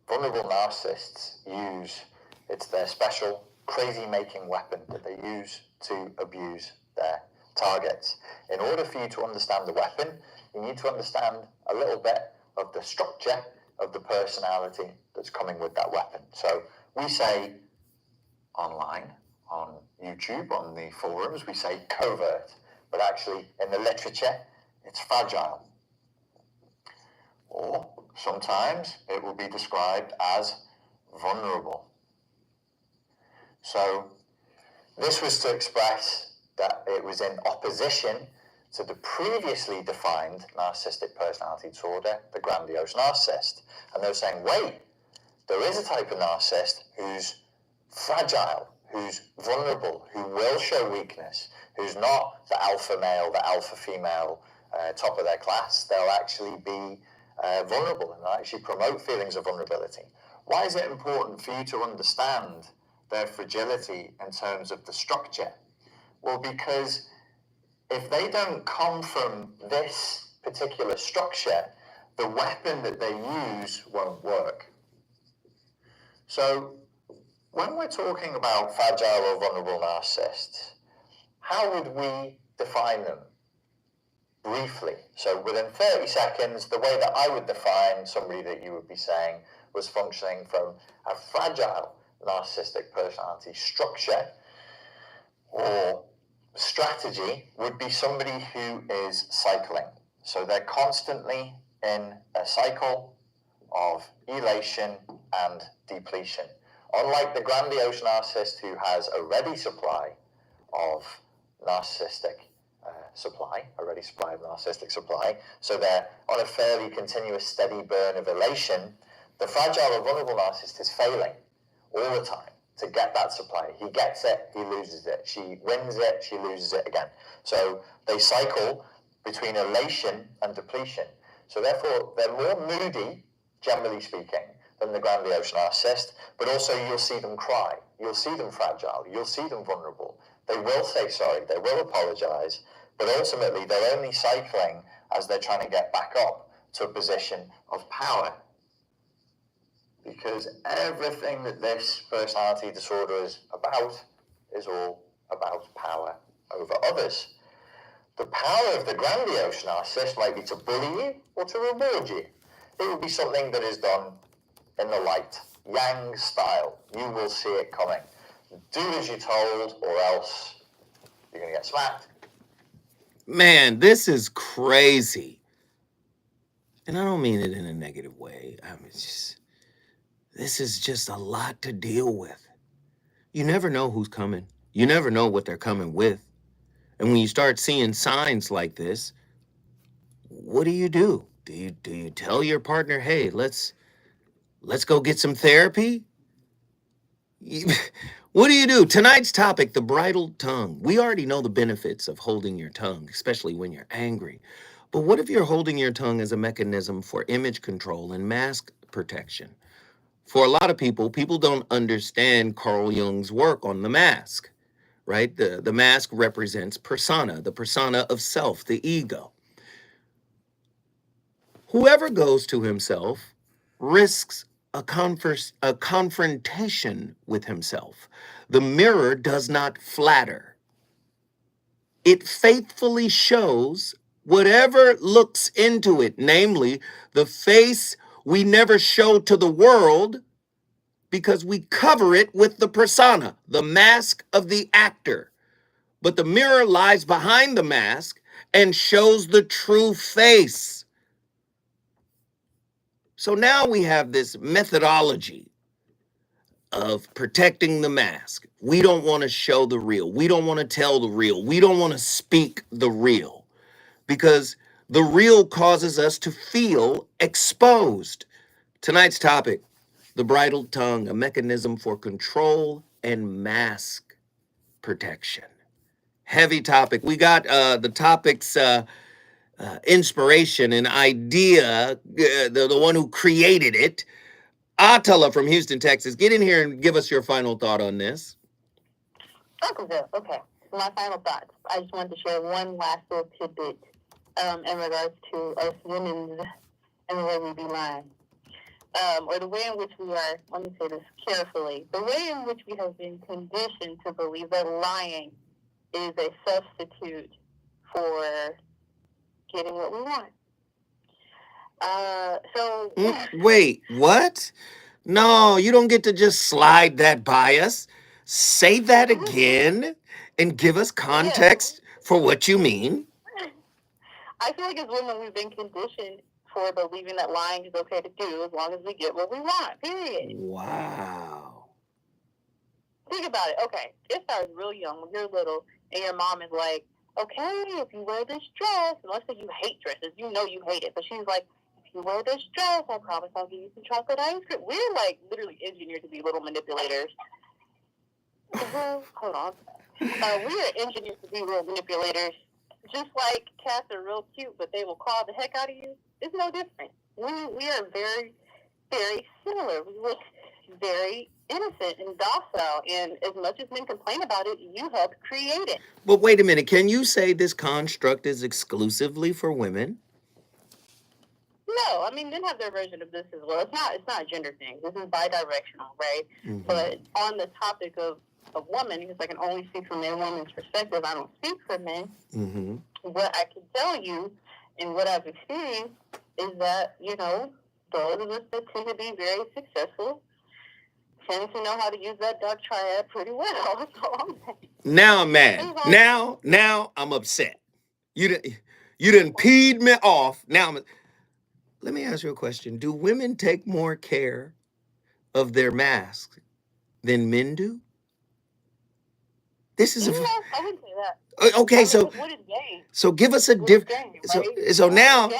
Speaker 7: vulnerable narcissists use. It's their special crazy-making weapon that they use to abuse their targets. In order for you to understand the weapon, you need to understand a little bit of the structure of the personality that's coming with that weapon. So we say online, on YouTube, on the forums, we say covert, but actually in the literature, it's fragile. Or sometimes it will be described as vulnerable. So this was to express that it was in opposition to the previously defined narcissistic personality disorder, the grandiose narcissist. And they were saying, wait, there is a type of narcissist who's fragile, who's vulnerable, who will show weakness, who's not the alpha male, the alpha female, top of their class. They'll actually be vulnerable and actually promote feelings of vulnerability. Why is it important for you to understand their fragility in terms of the structure? Well, because if they don't come from this particular structure, the weapon that they use won't work. So when we're talking about fragile or vulnerable narcissists, how would we define them? Briefly. So within 30 seconds, the way that I would define somebody that you would be saying was functioning from a fragile narcissistic personality structure or strategy would be somebody who is cycling. So they're constantly in a cycle of elation and depletion. Unlike the grandiose narcissist who has a ready supply of narcissistic a ready supply of narcissistic supply, so they're on a fairly continuous steady burn of elation, the fragile or vulnerable narcissist is failing all the time to get that supply. He gets it, he loses it. She wins it, she loses it again. So they cycle between elation and depletion. So therefore, they're more moody, generally speaking, than the grandiose narcissist, but also you'll see them cry. You'll see them fragile. You'll see them vulnerable. They will say sorry. They will apologize. But ultimately, they're only cycling as they're trying to get back up to a position of power. Because everything that this personality disorder is all about power over others. The power of the grandiose narcissist might be to bully you or to reward you. It will be something that is done in the light, Yang style. You will see it coming. Do as you're told, or else you're going to get smacked.
Speaker 2: Man, this is crazy. And I don't mean it in a negative way. I mean, this is just a lot to deal with. You never know who's coming. You never know what they're coming with. And when you start seeing signs like this, what do? Do you tell your partner, hey, let's Let's go get some therapy. What do you do? Tonight's topic, the bridled tongue. We already know the benefits of holding your tongue, especially when you're angry. But what if you're holding your tongue as a mechanism for image control and mask protection? For a lot of people, people don't understand Carl Jung's work on the mask, right? The mask represents persona, the persona of self, the ego. Whoever goes to himself risks a confrontation with himself. The mirror does not flatter. It faithfully shows whatever looks into it, namely the face we never show to the world because we cover it with the persona, the mask of the actor. But the mirror lies behind the mask and shows the true face. So now we have this methodology of protecting the mask. We don't want to show the real. We don't want to tell the real. We don't want to speak the real because the real causes us to feel exposed. Tonight's topic, the bridled tongue, a mechanism for control and mask protection. Heavy topic. We got the topic's inspiration and idea, the one who created it, Atala from Houston, Texas. Get in here and give us your final thought on this.
Speaker 1: Okay. My final thoughts. I just wanted to share one last little tidbit in regards to us women and the way we be lying. Or the way in which we are, let me say this carefully, the way in which we have been conditioned to believe that lying is a substitute for getting what we want.
Speaker 2: Wait, what? No, you don't get to just slide that by us. Say that again and give us context for what you mean.
Speaker 1: I feel like as women, we've been conditioned for believing that lying is okay to do as long as we get what we want, period.
Speaker 2: Wow.
Speaker 1: Think about it. Okay, it starts real young when you're little and your mom is like, okay, if you wear this dress, and let's say you hate dresses, you know you hate it, but she's like, if you wear this dress, I promise I'll give you some chocolate ice cream. We're like literally engineered to be little manipulators. Hold on. We are engineered to be real manipulators. Just like cats are real cute, but they will claw the heck out of you. It's no different. We are very, very similar. We look very innocent and docile, and as much as men complain about it, you helped create it.
Speaker 2: But wait a minute, can you say this construct is exclusively for women?
Speaker 1: No, I mean, men have their version of this as well. It's not a gender thing. This is bi-directional, right? Mm-hmm. But on the topic of women, because I can only speak from a woman's perspective, I don't speak for men. Mm-hmm. What I can tell you and what I've experienced is that, you know, those of us that tend to be very successful tend to know how to use that dark triad pretty well. That's all I'm saying.
Speaker 2: Now I'm mad. Now I'm upset. You didn't peed me off. Now let me ask you a question. Do women take more care of their masks than men do? This is
Speaker 1: I wouldn't say that.
Speaker 2: Okay,
Speaker 1: I mean, what is game?
Speaker 2: So give us a different. So now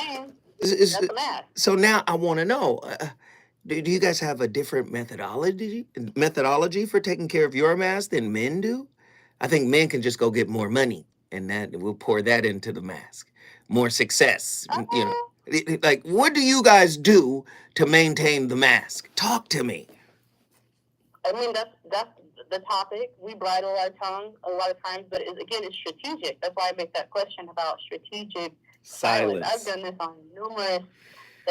Speaker 2: I want to know. Do you guys have a different methodology for taking care of your mask than men do? I think men can just go get more money, and that we'll pour that into the mask. More success, you know. Like, what do you guys do to maintain the mask? Talk to me.
Speaker 1: I mean, that's the topic. We bridle our tongue a lot of times, but it's strategic. That's why I make that question about strategic silence. I've done this on numerous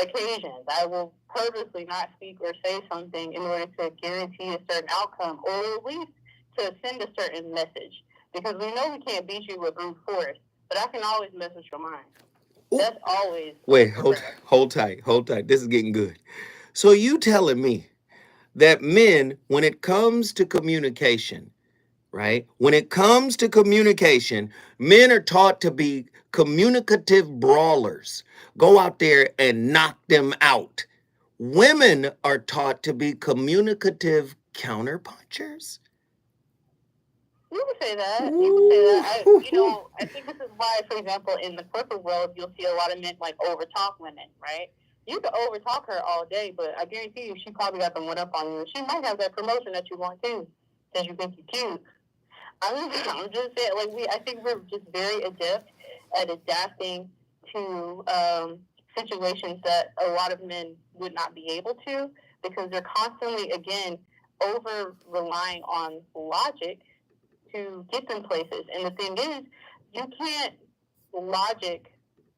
Speaker 1: occasions. I will purposely not speak or say something in order to guarantee a certain outcome, or at least to send a certain message. Because we know we can't beat you with brute force, but I can always mess with your mind. Ooh. That's always.
Speaker 2: Wait, hold tight. This is getting good. So you telling me that men, when it comes to communication, right? When it comes to communication, men are taught to be communicative brawlers. Go out there and knock them out. Women are taught to be communicative counterpunchers.
Speaker 1: You can say that. I think this is why, for example, in the corporate world, you'll see a lot of men like over-talk women, right? You could overtalk her all day, but I guarantee you she probably got the one up on you. She might have that promotion that you want too, since you think you're cute. I'm just saying, like, I think we're just very adept at adapting to situations that a lot of men would not be able to, because they're constantly, again, over relying on logic to get them places. And the thing is, you can't logic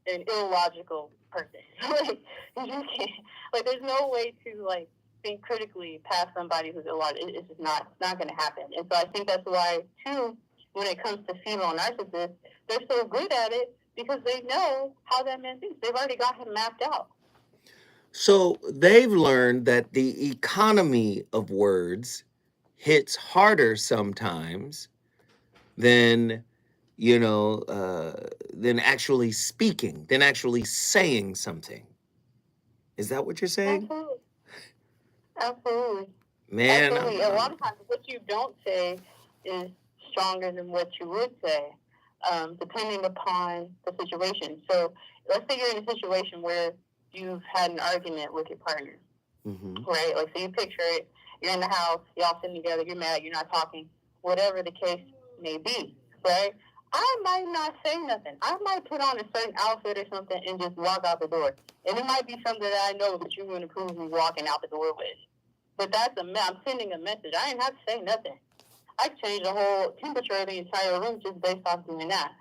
Speaker 1: an illogical person. Like, you can't, like, there's no way to, like, think critically past somebody who's illogical. It's just not going to happen. And so I think that's why, too, when it comes to female narcissists, they're so good at it because they know how that man thinks. They've already got him mapped out.
Speaker 2: So they've learned that the economy of words hits harder sometimes than, than actually speaking, than actually saying something. Is that what you're saying?
Speaker 1: Absolutely. Absolutely.
Speaker 2: Man,
Speaker 1: absolutely. A lot of times what you don't say is stronger than what you would say, depending upon the situation. So let's say you're in a situation where you've had an argument with your partner, right? Like, so you picture it, you're in the house, y'all sitting together, you're mad, you're not talking, whatever the case may be, right? I might not say nothing. I might put on a certain outfit or something and just walk out the door. And it might be something that I know that you wouldn't approve me walking out the door with. But I'm sending a message. I didn't have to say nothing. I changed the whole temperature of the entire room just based off doing that.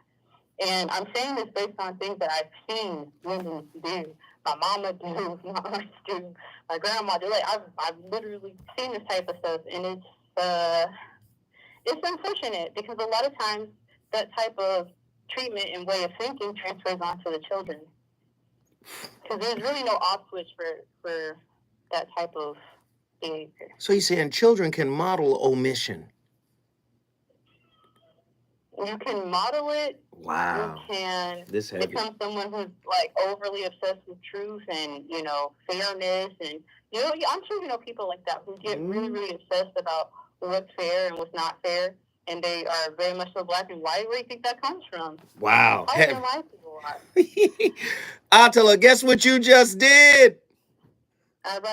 Speaker 1: And I'm saying this based on things that I've seen women do. My mama do, my aunts do, my grandma do. Like, I've literally seen this type of stuff, and it's unfortunate because a lot of times that type of treatment and way of thinking transfers onto the children. Because there's really no off switch for that type of behavior.
Speaker 2: So you're saying children can model omission?
Speaker 1: You can model it.
Speaker 2: Wow.
Speaker 1: You can become someone who's, like, overly obsessed with truth and, fairness. And, I'm sure people like that who get really, really obsessed about what's fair and what's not fair. And they are very much so black and white. Where do you think that comes from?
Speaker 2: Wow.
Speaker 1: How their life is
Speaker 2: Attila, guess what you just did?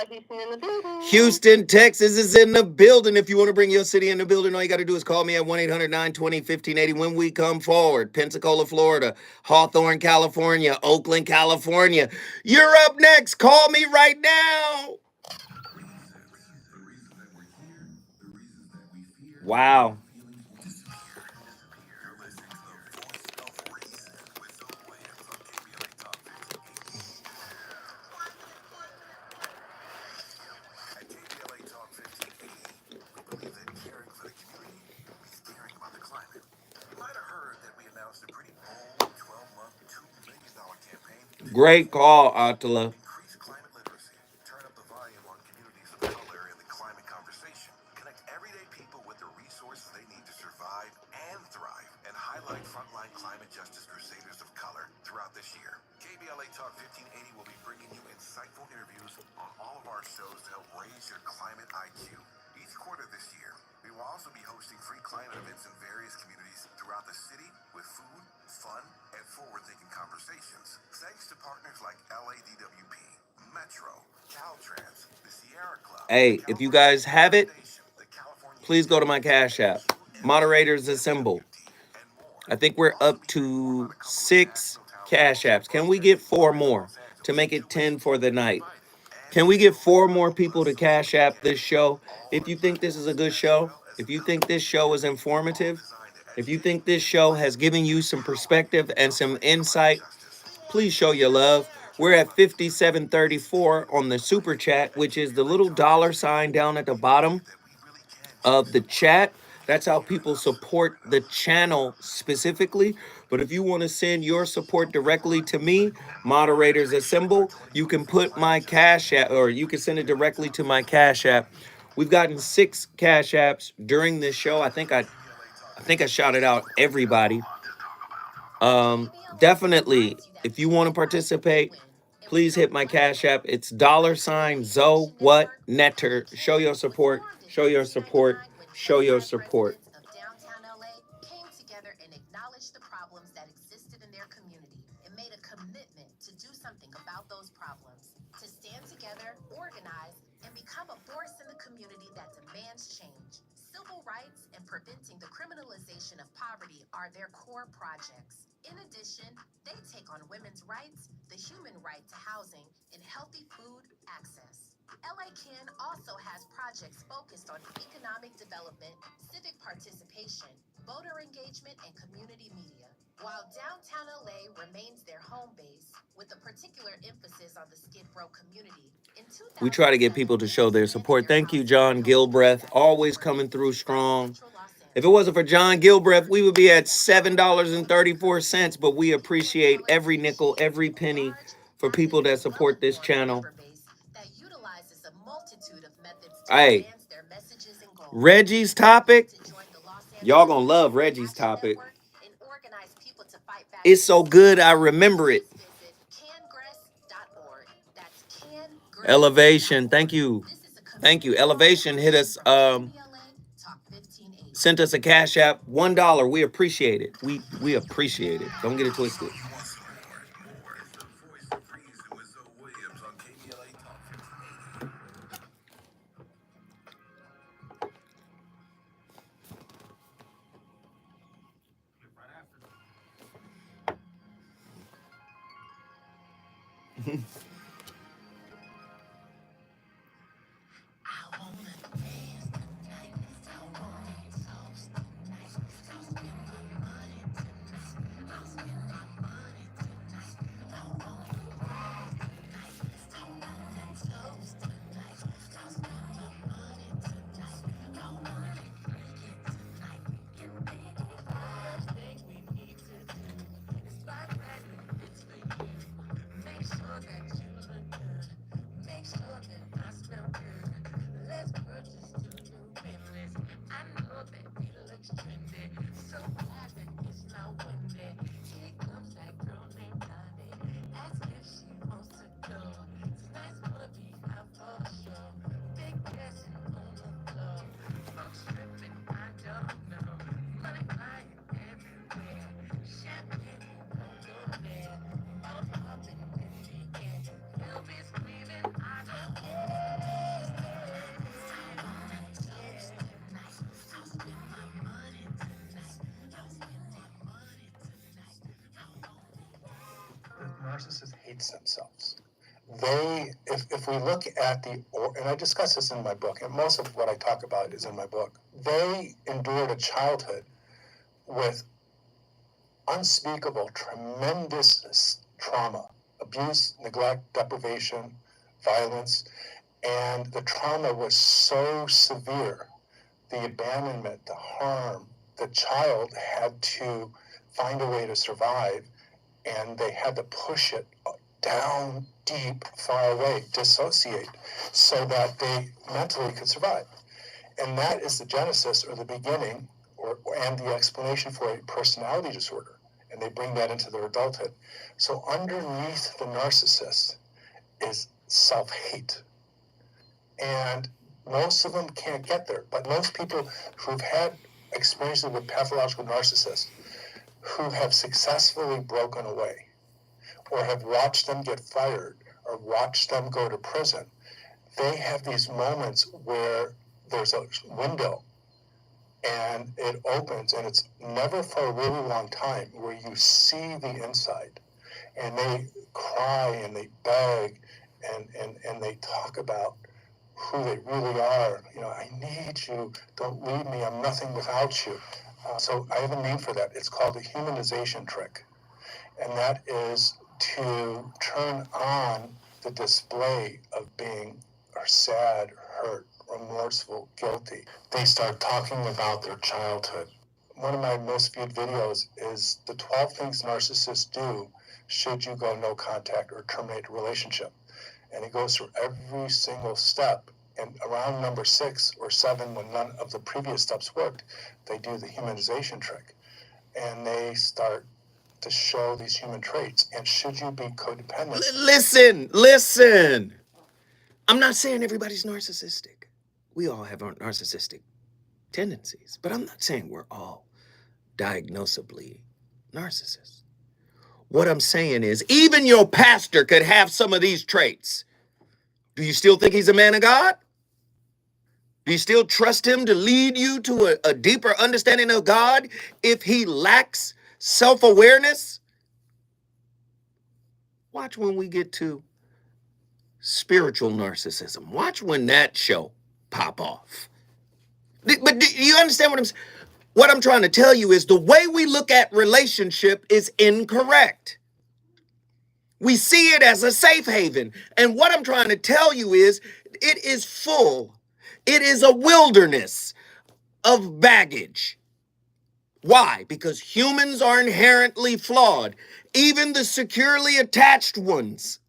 Speaker 1: Houston in the building.
Speaker 2: Houston, Texas is in the building. If you want to bring your city in the building, all you got to do is call me at 1-800-920-1580 when we come forward. Pensacola, Florida, Hawthorne, California, Oakland, California. You're up next. Call me right now. Wow. Great call, Attila.
Speaker 8: Increase climate literacy, turn up the volume on communities of color in the climate conversation, connect everyday people with the resources they need to survive and thrive, and highlight frontline climate justice crusaders of color throughout this year. KBLA Talk 1580 will be bringing you insightful interviews on all of our shows to help raise your climate IQ. Each quarter this year, we will also be hosting free climate events in various communities throughout the city with food, fun, and forward-thinking conversations. Thanks to partners like LADWP, Metro, Caltrans, the Sierra Club.
Speaker 2: Hey, if you guys have it, please go to my Cash App. Moderators assemble. I think we're up to 6 Cash Apps. Can we get 4 more to make it 10 for the night? Can we get 4 more people to Cash App this show? If you think this is a good show, if you think this show is informative, if you think this show has given you some perspective and some insight, please show your love. We're at 5734 on the super chat, which is the little $ down at the bottom of the chat. That's how people support the channel specifically. But if you want to send your support directly to me, moderators assemble, you can put my Cash App, or you can send it directly to my Cash App. We've gotten 6 Cash Apps during this show. I think I shouted out everybody. Definitely, if you want to participate, please hit my Cash App. It's $ Zoe What Netter. Show your support. Show your support. Show your support.
Speaker 9: Downtown LA came together and acknowledged the problems that existed in their community and made a commitment to do something about those problems, to together, organize, and become a force in the community that demands change. Civil rights and preventing the criminalization of poverty are their core projects. In addition, they take on women's rights, the human right to housing, and healthy food access. LA Can also has projects focused on economic development, civic participation, voter engagement, and community media. While downtown LA remains their home base, with a particular emphasis on the Skid Row community,
Speaker 2: we try to get people to show their support. Thank you, John Gilbreth, always coming through strong. If it wasn't for John Gilbreth, we would be at $7.34, but we appreciate every nickel, every penny for people that support this channel. Hey, Reggie's topic, y'all gonna love Reggie's topic. It's so good, I remember it. Elevation, thank you. Thank you. Elevation hit us, sent us a Cash App, $1. We appreciate it. We appreciate it. Don't get it twisted.
Speaker 10: Narcissists hates themselves. They, if we look at and I discuss this in my book, and most of what I talk about is in my book, they endured a childhood with unspeakable, tremendous trauma, abuse, neglect, deprivation, violence, and the trauma was so severe, the abandonment, the harm, the child had to find a way to survive, and they had to push it down deep, far away, dissociate, so that they mentally could survive. And that is the genesis or the beginning and the explanation for a personality disorder. And they bring that into their adulthood. So underneath the narcissist is self-hate. And most of them can't get there. But most people who've had experiences with pathological narcissists who have successfully broken away, or have watched them get fired, or watched them go to prison, they have these moments where there's a window and it opens, and it's never for a really long time, where you see the inside, and they cry and they beg and they talk about who they really are. You know, I need you, don't leave me, I'm nothing without you. So I have a name for that. It's called the Humanization Trick. And that is to turn on the display of being sad, hurt, remorseful, guilty. They start talking about their childhood. One of my most viewed videos is the 12 things narcissists do should you go no contact or terminate a relationship. And he goes through every single step. And around number 6 or 7, when none of the previous steps worked, they do the humanization trick. And they start to show these human traits. And should you be codependent?
Speaker 2: Listen. I'm not saying everybody's narcissistic. We all have our narcissistic tendencies. But I'm not saying we're all diagnosably narcissists. What I'm saying is, even your pastor could have some of these traits. Do you still think he's a man of God? Do you still trust him to lead you to a deeper understanding of God if he lacks self-awareness? Watch when we get to spiritual narcissism. Watch when that show pop off. But do you understand what I'm trying to tell you is the way we look at relationship is incorrect. We see it as a safe haven. And what I'm trying to tell you is it is full. It is a wilderness of baggage. Why? Because humans are inherently flawed, even the securely attached ones.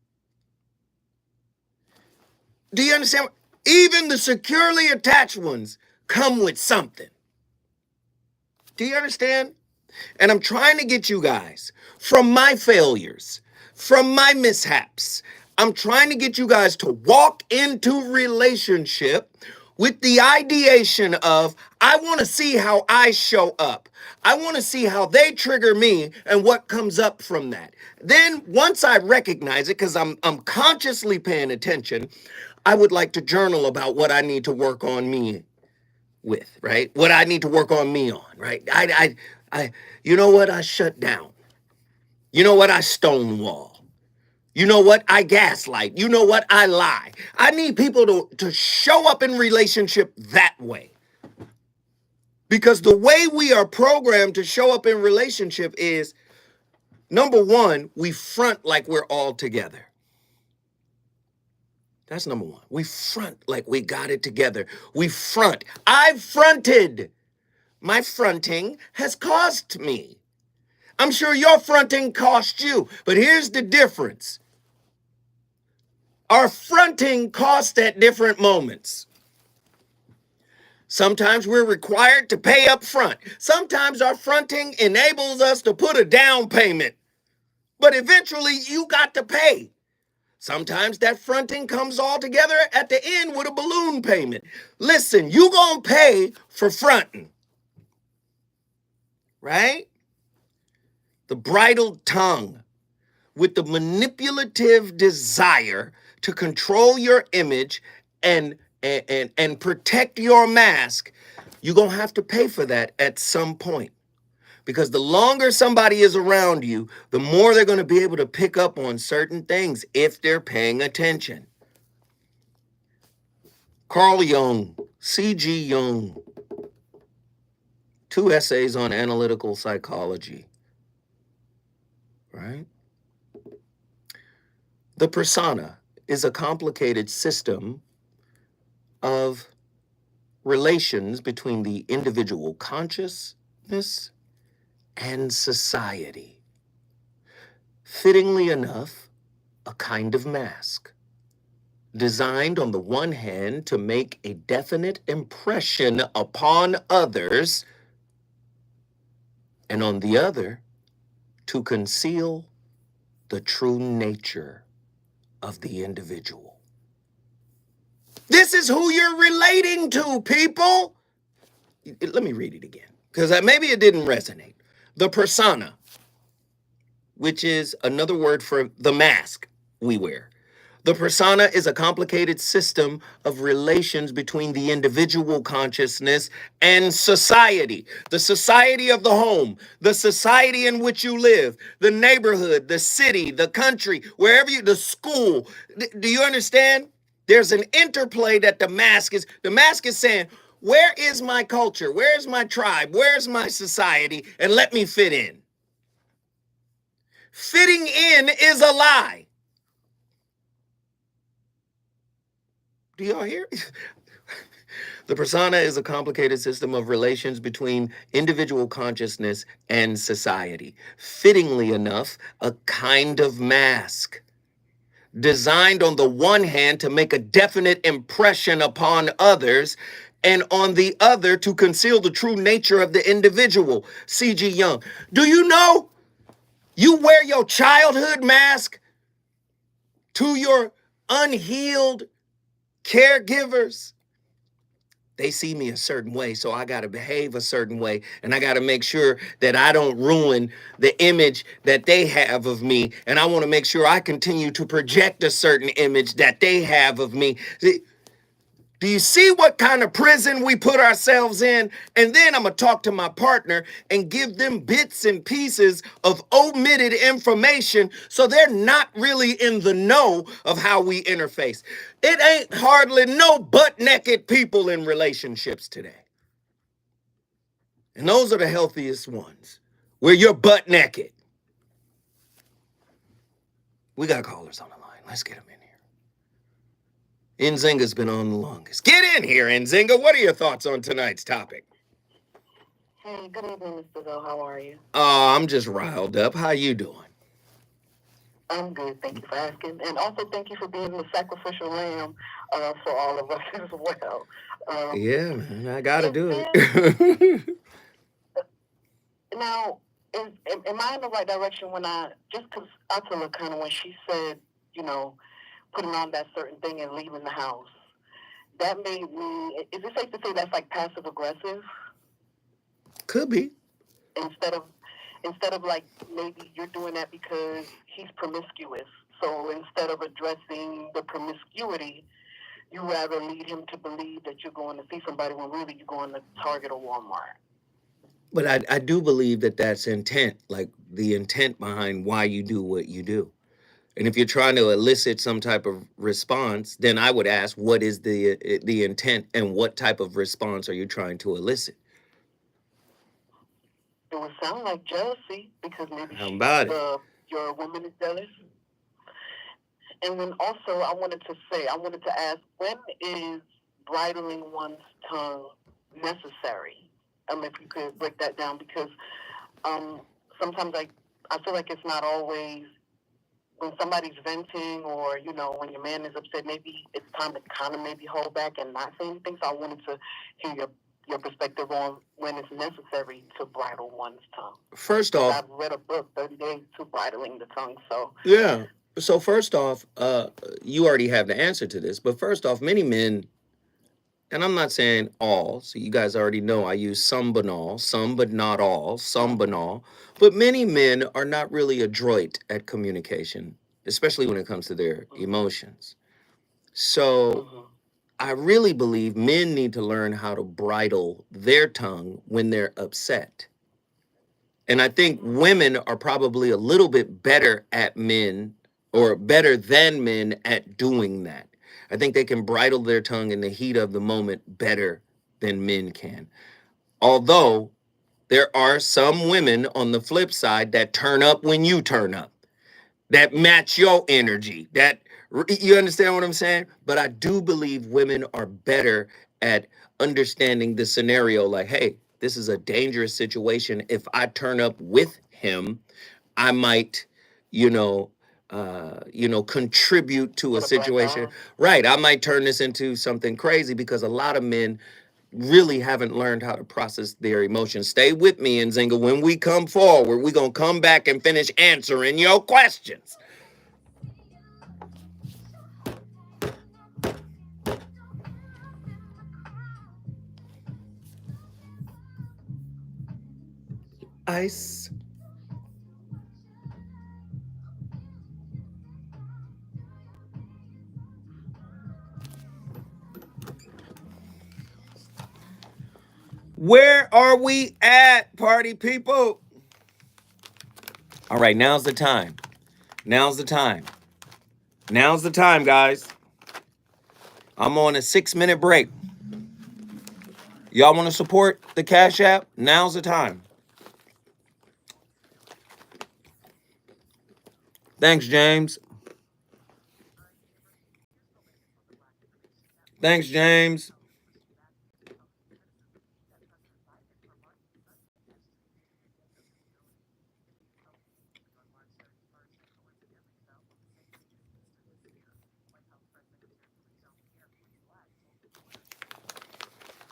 Speaker 2: Do you understand? Even the securely attached ones come with something. Do you understand? And I'm trying to get you guys from my failures, from my mishaps. I'm trying to get you guys to walk into relationship with the ideation of, I want to see how I show up. I want to see how they trigger me and what comes up from that. Then once I recognize it, because I'm consciously paying attention, I would like to journal about what I need to work on me with, right? What I need to work on me on, right? You know what? I shut down. You know what? I stonewall. You know what? I gaslight. You know what? I lie. I need people to show up in relationship that way. Because the way we are programmed to show up in relationship is, number one, we front like we're all together. That's number one. We front like we got it together. We front. I've fronted. My fronting has cost me. I'm sure your fronting cost you. But here's the difference. Our fronting costs at different moments. Sometimes we're required to pay up front. Sometimes our fronting enables us to put a down payment. But eventually you got to pay. Sometimes that fronting comes all together at the end with a balloon payment. Listen, you gonna pay for fronting. Right? The bridled tongue with the manipulative desire to control your image and protect your mask, you're going to have to pay for that at some point. Because the longer somebody is around you, the more they're going to be able to pick up on certain things if they're paying attention. Carl Jung, C.G. Jung, 2 essays on analytical psychology. Right? The persona is a complicated system of relations between the individual consciousness and society. Fittingly enough, a kind of mask, designed on the one hand to make a definite impression upon others, and on the other, to conceal the true nature of the individual. This is who you're relating to, people. Let me read it again, because maybe it didn't resonate. The persona, which is another word for the mask we wear. The persona is a complicated system of relations between the individual consciousness and society. The society of the home, the society in which you live, the neighborhood, the city, the country, wherever the school. Do you understand? There's an interplay that the mask is saying, where is my culture? Where's my tribe? Where's my society? And let me fit in. Fitting in is a lie. Do y'all hear? The persona is a complicated system of relations between individual consciousness and society. Fittingly enough, a kind of mask, designed on the one hand to make a definite impression upon others, and on the other to conceal the true nature of the individual. C.G. Jung. Do you know you wear your childhood mask to your unhealed caregivers They see me a certain way, so I got to behave a certain way, and I got to make sure that I don't ruin the image that they have of me, and I want to make sure I continue to project a certain image that they have of me. Do you see what kind of prison we put ourselves in? And then I'm going to talk to my partner and give them bits and pieces of omitted information so they're not really in the know of how we interface. It ain't hardly no butt naked people in relationships today. And those are the healthiest ones, where you're butt naked. We got callers on the line. Let's get them in here. Nzinga's been on the longest. Get in here, Nzinga. What are your thoughts on tonight's topic?
Speaker 1: Hey, good evening, Mr. Bill. How are you?
Speaker 2: Oh, I'm just riled up. How you doing?
Speaker 1: I'm good. Thank you for asking. And also thank you for being the sacrificial lamb for all of us as well.
Speaker 2: Yeah, man, I got to do it.
Speaker 1: Now, am I in the right direction when just because I feel it kind of when she said, putting on that certain thing and leaving the house, that made me, is it safe to say that's like passive aggressive?
Speaker 2: Could be.
Speaker 1: Instead of like maybe you're doing that because he's promiscuous. So instead of addressing the promiscuity, you rather lead him to believe that you're going to see somebody when really you're going to Target or Walmart.
Speaker 2: But I do believe that that's intent, like the intent behind why you do what you do. And if you're trying to elicit some type of response, then I would ask, what is the intent and what type of response are you trying to elicit?
Speaker 1: It would sound like jealousy because maybe your woman is jealous. And then also I wanted to ask, when is bridling one's tongue necessary? If you could break that down, because sometimes I feel like it's not always when somebody's venting or, when your man is upset, maybe it's time to kind of maybe hold back and not say anything. So I wanted to hear your perspective on when it's necessary to bridle one's tongue.
Speaker 2: First off,
Speaker 1: I've read a book, 30 Days to Bridling the Tongue. So
Speaker 2: yeah. So first off, you already have the answer to this. But first off, many men, and I'm not saying all, so you guys already know I use some but not all, some but all. But many men are not really adroit at communication, especially when it comes to their emotions. So I really believe men need to learn how to bridle their tongue when they're upset. And I think women are probably a little bit better at men, or better than men at doing that. I think they can bridle their tongue in the heat of the moment better than men can. Although there are some women on the flip side that turn up when you turn up, that match your energy, you understand what I'm saying? But I do believe women are better at understanding the scenario, like, hey, this is a dangerous situation. If I turn up with him, I might, contribute to a situation. Right. I might turn this into something crazy, because a lot of men really haven't learned how to process their emotions. Stay with me, Nzinga. When we come forward, we're going to come back and finish answering your questions. Ice. Where are we at, party people? All right, now's the time. Now's the time. Now's the time, guys. I'm on a 6-minute break. Y'all want to support the Cash App? Now's the time. Thanks, James. Thanks, James.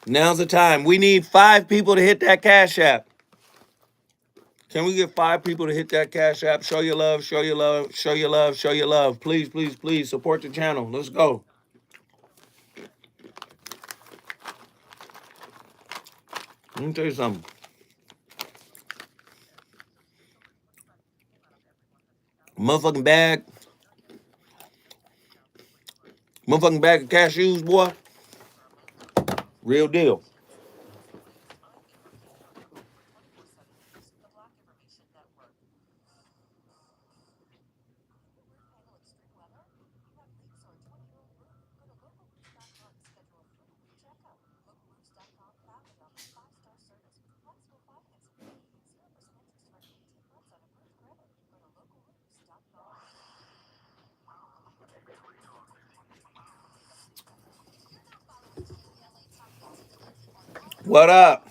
Speaker 2: Now's the time. We need 5 people to hit that Cash App. Can we get 5 people to hit that Cash App? Show your love, show your love, show your love, show your love. Please, please, please support the channel. Let's go. Let me tell you something. Motherfucking bag of cashews, boy. Real deal. What up?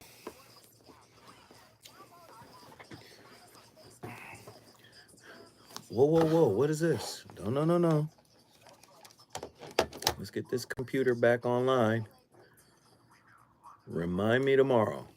Speaker 2: Whoa, whoa, whoa. What is this? No, no, no, no. Let's get this computer back online. Remind me tomorrow.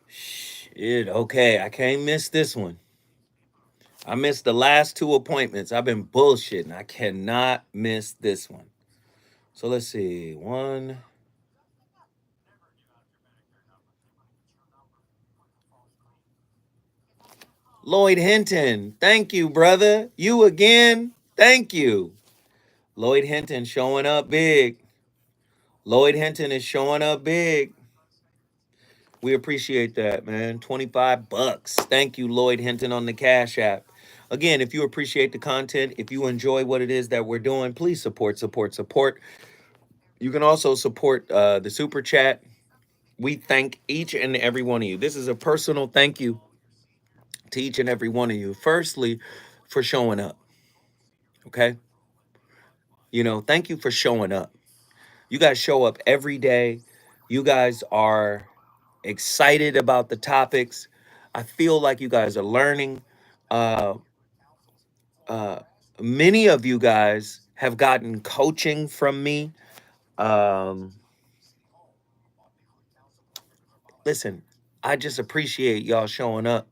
Speaker 2: Shit, okay. I can't miss this one. I missed the last 2 appointments. I've been bullshitting. I cannot miss this one. So let's see. One. Lloyd Hinton. Thank you, brother. You again. Thank you. Lloyd Hinton showing up big. Lloyd Hinton is showing up big. We appreciate that, man. $25. Thank you, Lloyd Hinton, on the Cash App. Again, if you appreciate the content, if you enjoy what it is that we're doing, please support. You can also support the Super Chat. We thank each and every one of you. This is a personal thank you to each and every one of you. Firstly, for showing up, okay? You know, thank you for showing up. You guys show up every day. You guys are excited about the topics. I feel like you guys are learning. Uh, uh, Many of you guys have gotten coaching from me. Um, Listen, I just appreciate y'all showing up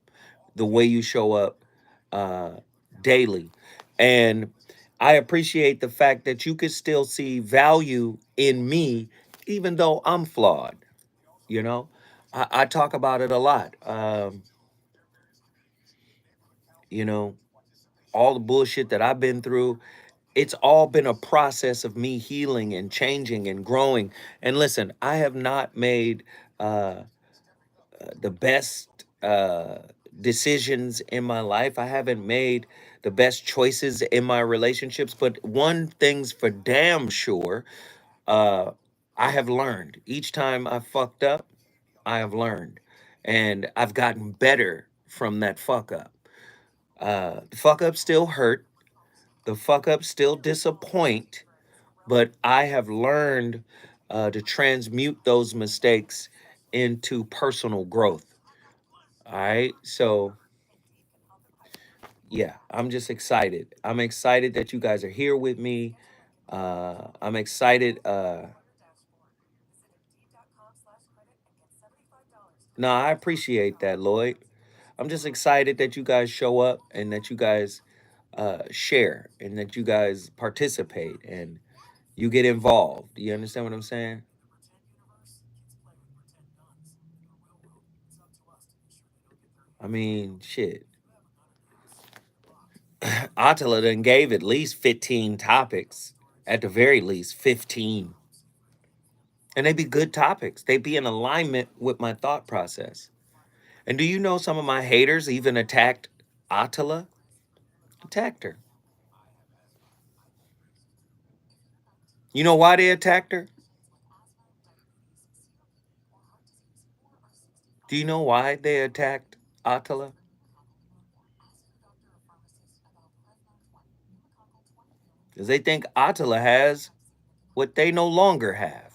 Speaker 2: the way you show up uh, daily. And I appreciate the fact that you can still see value in me, even though I'm flawed. You know, I talk about it a lot. You know, all the bullshit that I've been through, it's all been a process of me healing and changing and growing. And listen, I have not made uh, the best decisions in my life. I haven't made the best choices in my relationships, but one thing's for damn sure, uh, I have learned. Each time I fucked up, I have learned. And I've gotten better from that fuck up. The fuck up still hurt. The fuck up still disappoint, but I have learned to transmute those mistakes into personal growth. All right. So, yeah, I'm just excited. I'm excited that you guys are here with me. I'm excited. No, I appreciate that, Lloyd. I'm just excited that you guys show up and that you guys share and that you guys participate and you get involved. Do you understand what I'm saying? I mean, shit. Attila done gave at least 15 topics, at the very least 15. And they be good topics. They be in alignment with my thought process. And do you know some of my haters even attacked Attila? Attacked her. You know why they attacked her? Do you know why they attacked Attila? Because they think Attila has what they no longer have.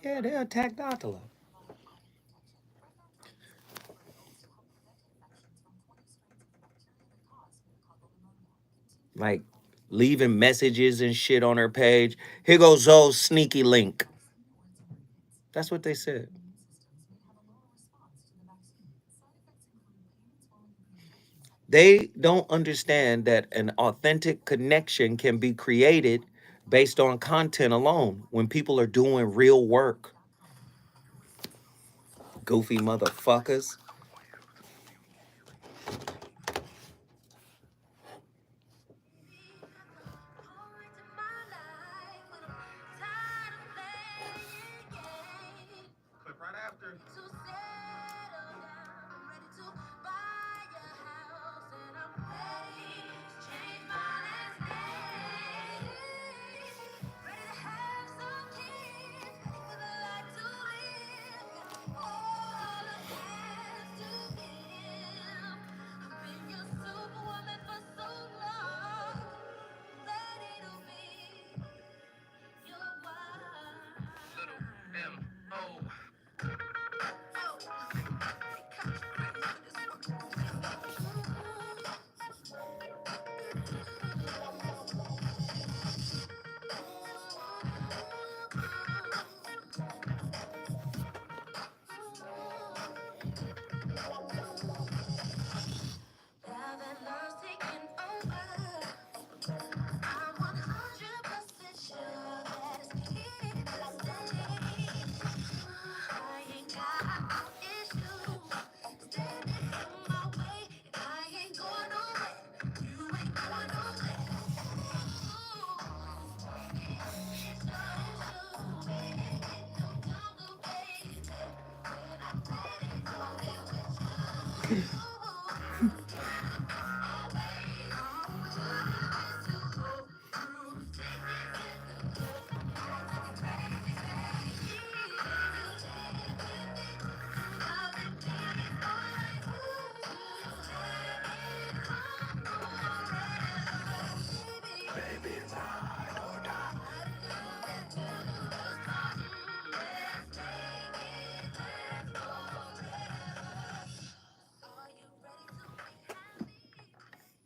Speaker 2: Yeah, they attacked Attila. like leaving messages and shit on her page. Here goes Zoe's sneaky link. That's what they said. They don't understand that an authentic connection can be created based on content alone when people are doing real work. Goofy motherfuckers.
Speaker 8: Clip right after.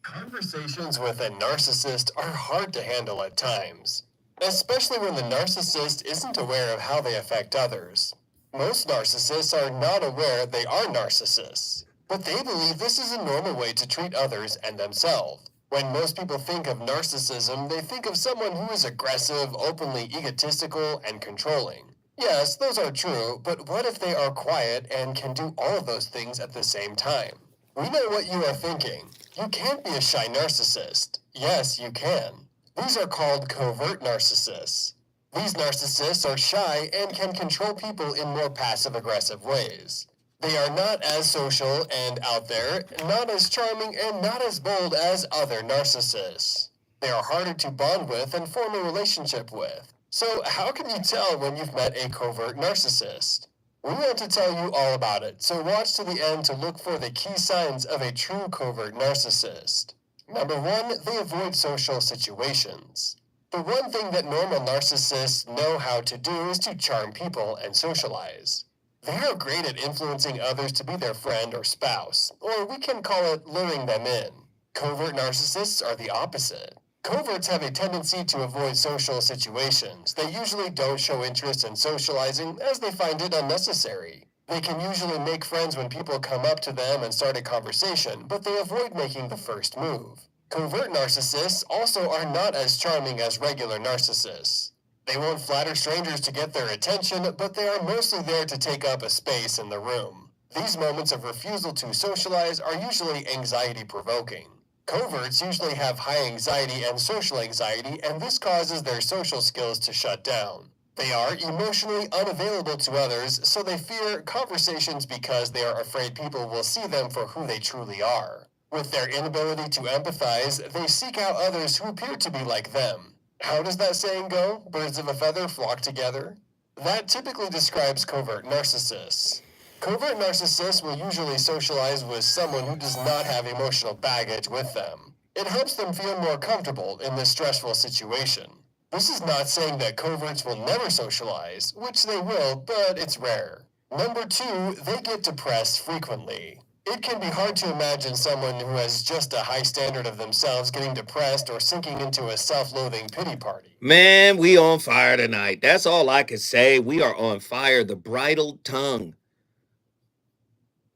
Speaker 8: Conversations with a narcissist are hard to handle at times, especially when the narcissist isn't aware of how they affect others. Most narcissists are not aware they are narcissists, but they believe this is a normal way to treat others and themselves. When most people think of narcissism, they think of someone who is aggressive, openly egotistical, and controlling. Yes, those are true, but what if they are quiet and can do all of those things at the same time? We know what you are thinking. You can't be a shy narcissist. Yes, you can. These are called covert narcissists. These narcissists are shy and can control people in more passive-aggressive ways. They are not as social and out there, not as charming and not as bold as other narcissists. They are harder to bond with and form a relationship with. So how can you tell when you've met a covert narcissist? We want to tell you all about it, so watch to the end to look for the key signs of a true covert narcissist. Number 1, they avoid social situations. The one thing that normal narcissists know how to do is to charm people and socialize. They are great at influencing others to be their friend or spouse, or we can call it luring them in. Covert narcissists are the opposite. Coverts have a tendency to avoid social situations. They usually don't show interest in socializing as they find it unnecessary. They can usually make friends when people come up to them and start a conversation, but they avoid making the first move. Covert narcissists also are not as charming as regular narcissists. They won't flatter strangers to get their attention, but they are mostly there to take up a space in the room. These moments of refusal to socialize are usually anxiety-provoking. Coverts usually have high anxiety and social anxiety, and this causes their social skills to shut down. They are emotionally unavailable to others, so they fear conversations because they are afraid people will see them for who they truly are. With their inability to empathize, they seek out others who appear to be like them. How does that saying go? Birds of a feather flock together? That typically describes covert narcissists. Covert narcissists will usually socialize with someone who does not have emotional baggage with them. It helps them feel more comfortable in this stressful situation. This is not saying that coverts will never socialize, which they will, but it's rare. Number 2, they get depressed frequently.
Speaker 11: It can be hard to imagine someone who has just a high standard of themselves getting depressed or sinking into a self-loathing pity party.
Speaker 2: Man, we on fire tonight. That's all I can say. We are on fire. The bridled tongue.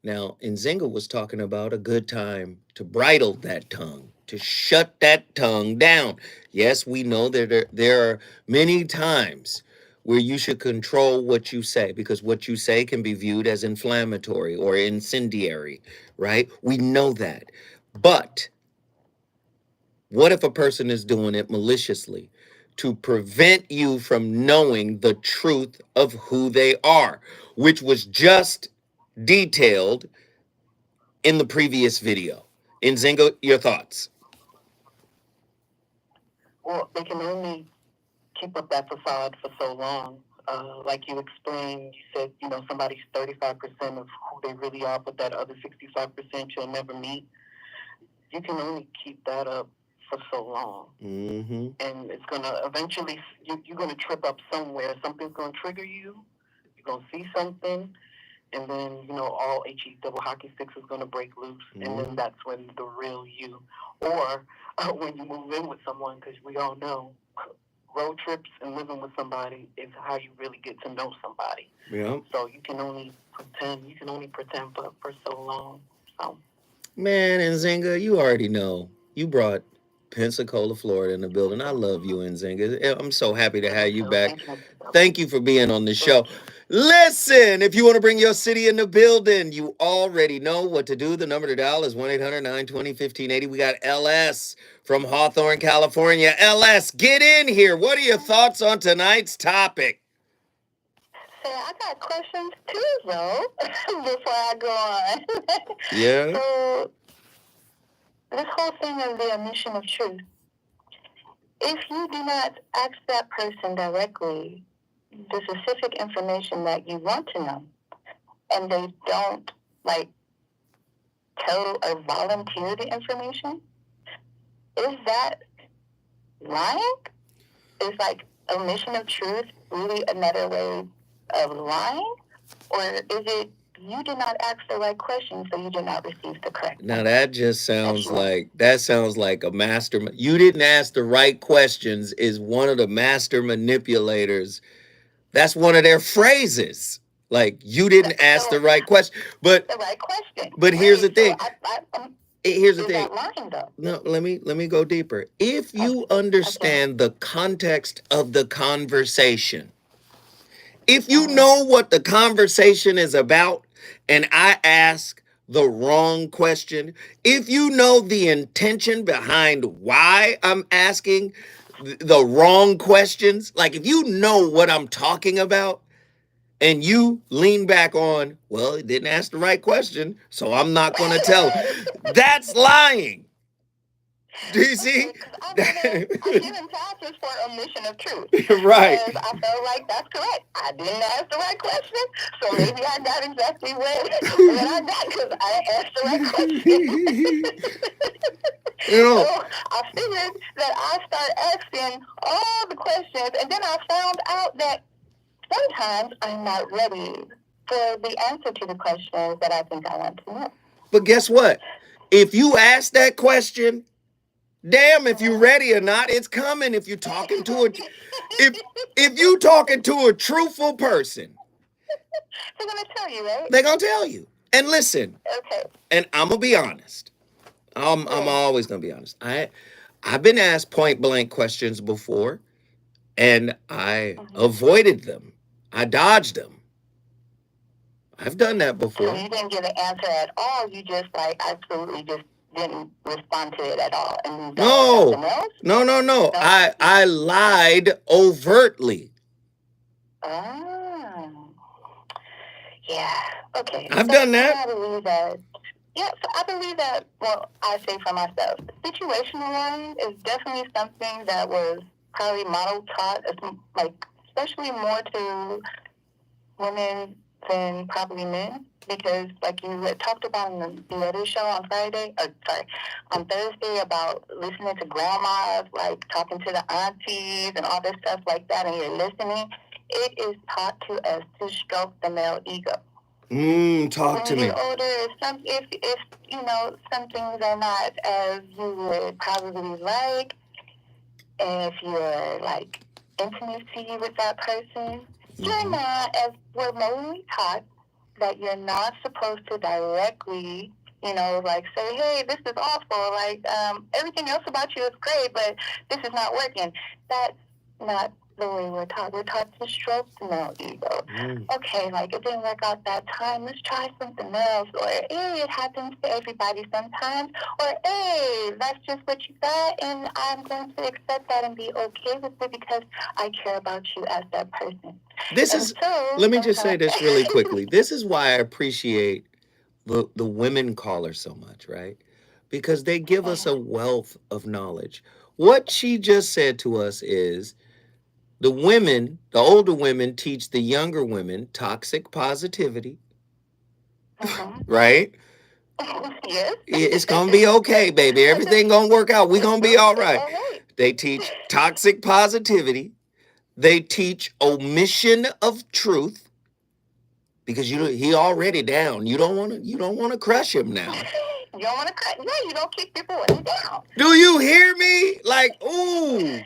Speaker 2: Now, Nzinga was talking about a good time to bridle that tongue, to shut that tongue down. Yes, we know that there are many times where you should control what you say, because what you say can be viewed as inflammatory or incendiary, right? We know that. But what if a person is doing it maliciously to prevent you from knowing the truth of who they are, which was just detailed in the previous video? Nzinga, your thoughts?
Speaker 12: Well, they can only keep up that facade for so long. Like you explained, you said, somebody's 35% of who they really are, but that other 65% you'll never meet. You can only keep that up for so long.
Speaker 2: Mm-hmm.
Speaker 12: And it's going to eventually, you're going to trip up somewhere. Something's going to trigger you. You're going to see something. And then, all HE double hockey sticks is going to break loose. Mm-hmm. And then that's when the real you, or when you move in with someone, because we all know road trips and living with somebody is how you really get to know somebody.
Speaker 2: Yeah.
Speaker 12: So you can only pretend for so long. So.
Speaker 2: Man, Nzinga, you already know. You brought Pensacola, Florida in the building. I love you, Nzinga. I'm so happy to have you back. Thank you for being on the show. Listen, if you want to bring your city in the building, you already know what to do. The number to dial is 1-800-920-1580. We got LS from Hawthorne, California. LS, get in here. What are your thoughts on tonight's topic?
Speaker 1: So I got questions too, though, before I go on.
Speaker 2: Yeah.
Speaker 1: So this whole thing of the omission of truth, if you do not ask that person directly the specific information that you want to know, and they don't, tell or volunteer the information, is that lying? Is, omission of truth really another way of lying? Or is it you did not ask the right question, so you did not receive the correct?
Speaker 2: Now that just sounds like a master. You didn't ask the right questions is one of the master manipulators. That's one of their phrases. You didn't ask the right question. But
Speaker 1: the right question.
Speaker 2: But here's the thing. Here's the thing.
Speaker 1: Lying, though?
Speaker 2: No, let me go deeper. If you understand the context of the conversation, if you know what the conversation is about, and I ask the wrong question, if you know the intention behind why I'm asking the wrong questions, if you know what I'm talking about, and you lean back on, well, it didn't ask the right question, so I'm not going to tell. That's lying. Do you see?
Speaker 1: I've given passes for omission of truth.
Speaker 2: Right.
Speaker 1: Because I felt like that's correct. I didn't ask the right question, so maybe I got exactly what I got because I asked the right question. So I figured that I start asking all the questions, and then I found out that sometimes I'm not ready for the answer to the questions that I think I want to know.
Speaker 2: But guess what? If you ask that question, damn, if you're ready or not, it's coming. If you're talking to if you talking to a truthful person,
Speaker 1: they're gonna tell you, right?
Speaker 2: They're gonna tell you. And listen.
Speaker 1: Okay.
Speaker 2: And I'm gonna be honest. I'm always gonna be honest. I've been asked point blank questions before, and I avoided them. I dodged them. I've done that before.
Speaker 1: So you didn't give an answer at all. You just absolutely just didn't respond to it at all. And
Speaker 2: No. I lied overtly.
Speaker 1: Yeah. Okay.
Speaker 2: I've done that.
Speaker 1: I believe that. Yeah, so I believe that. Well, I say for myself, situational lying is definitely something that was probably model taught, especially more to women than probably men, because like you had talked about in the other show on on Thursday about listening to grandmas, talking to the aunties and all this stuff like that, and you're listening. It is taught to us to stroke the male ego.
Speaker 2: Talk to
Speaker 1: when you
Speaker 2: me.
Speaker 1: get older, if you know some things are not as you would probably like, and if you're like intimacy with that person, you're not, as we're mostly taught, that you're not supposed to directly, you know, like say, hey, this is awful. Like everything else about you is great, but this is not working. That's not the way we're taught. We're taught to stroke the male ego. Okay, like it didn't work out that time. Let's try something else. Or hey, it happens to everybody sometimes. Or hey, that's just what you got, and I'm going to accept that and be okay with it because I care about you as that person.
Speaker 2: This is. Let me just say this really quickly. This is why I appreciate the women caller so much, right? Because they give us a wealth of knowledge. What she just said to us is the women, the older women, teach the younger women toxic positivity, right?
Speaker 1: Yes.
Speaker 2: It's gonna be okay, baby. Everything gonna work out. We gonna be all right. They teach toxic positivity. They teach omission of truth because he already down. You don't want to crush him now.
Speaker 1: You don't want to cut. No, you don't keep people when you're down.
Speaker 2: Do you hear me? Like, ooh.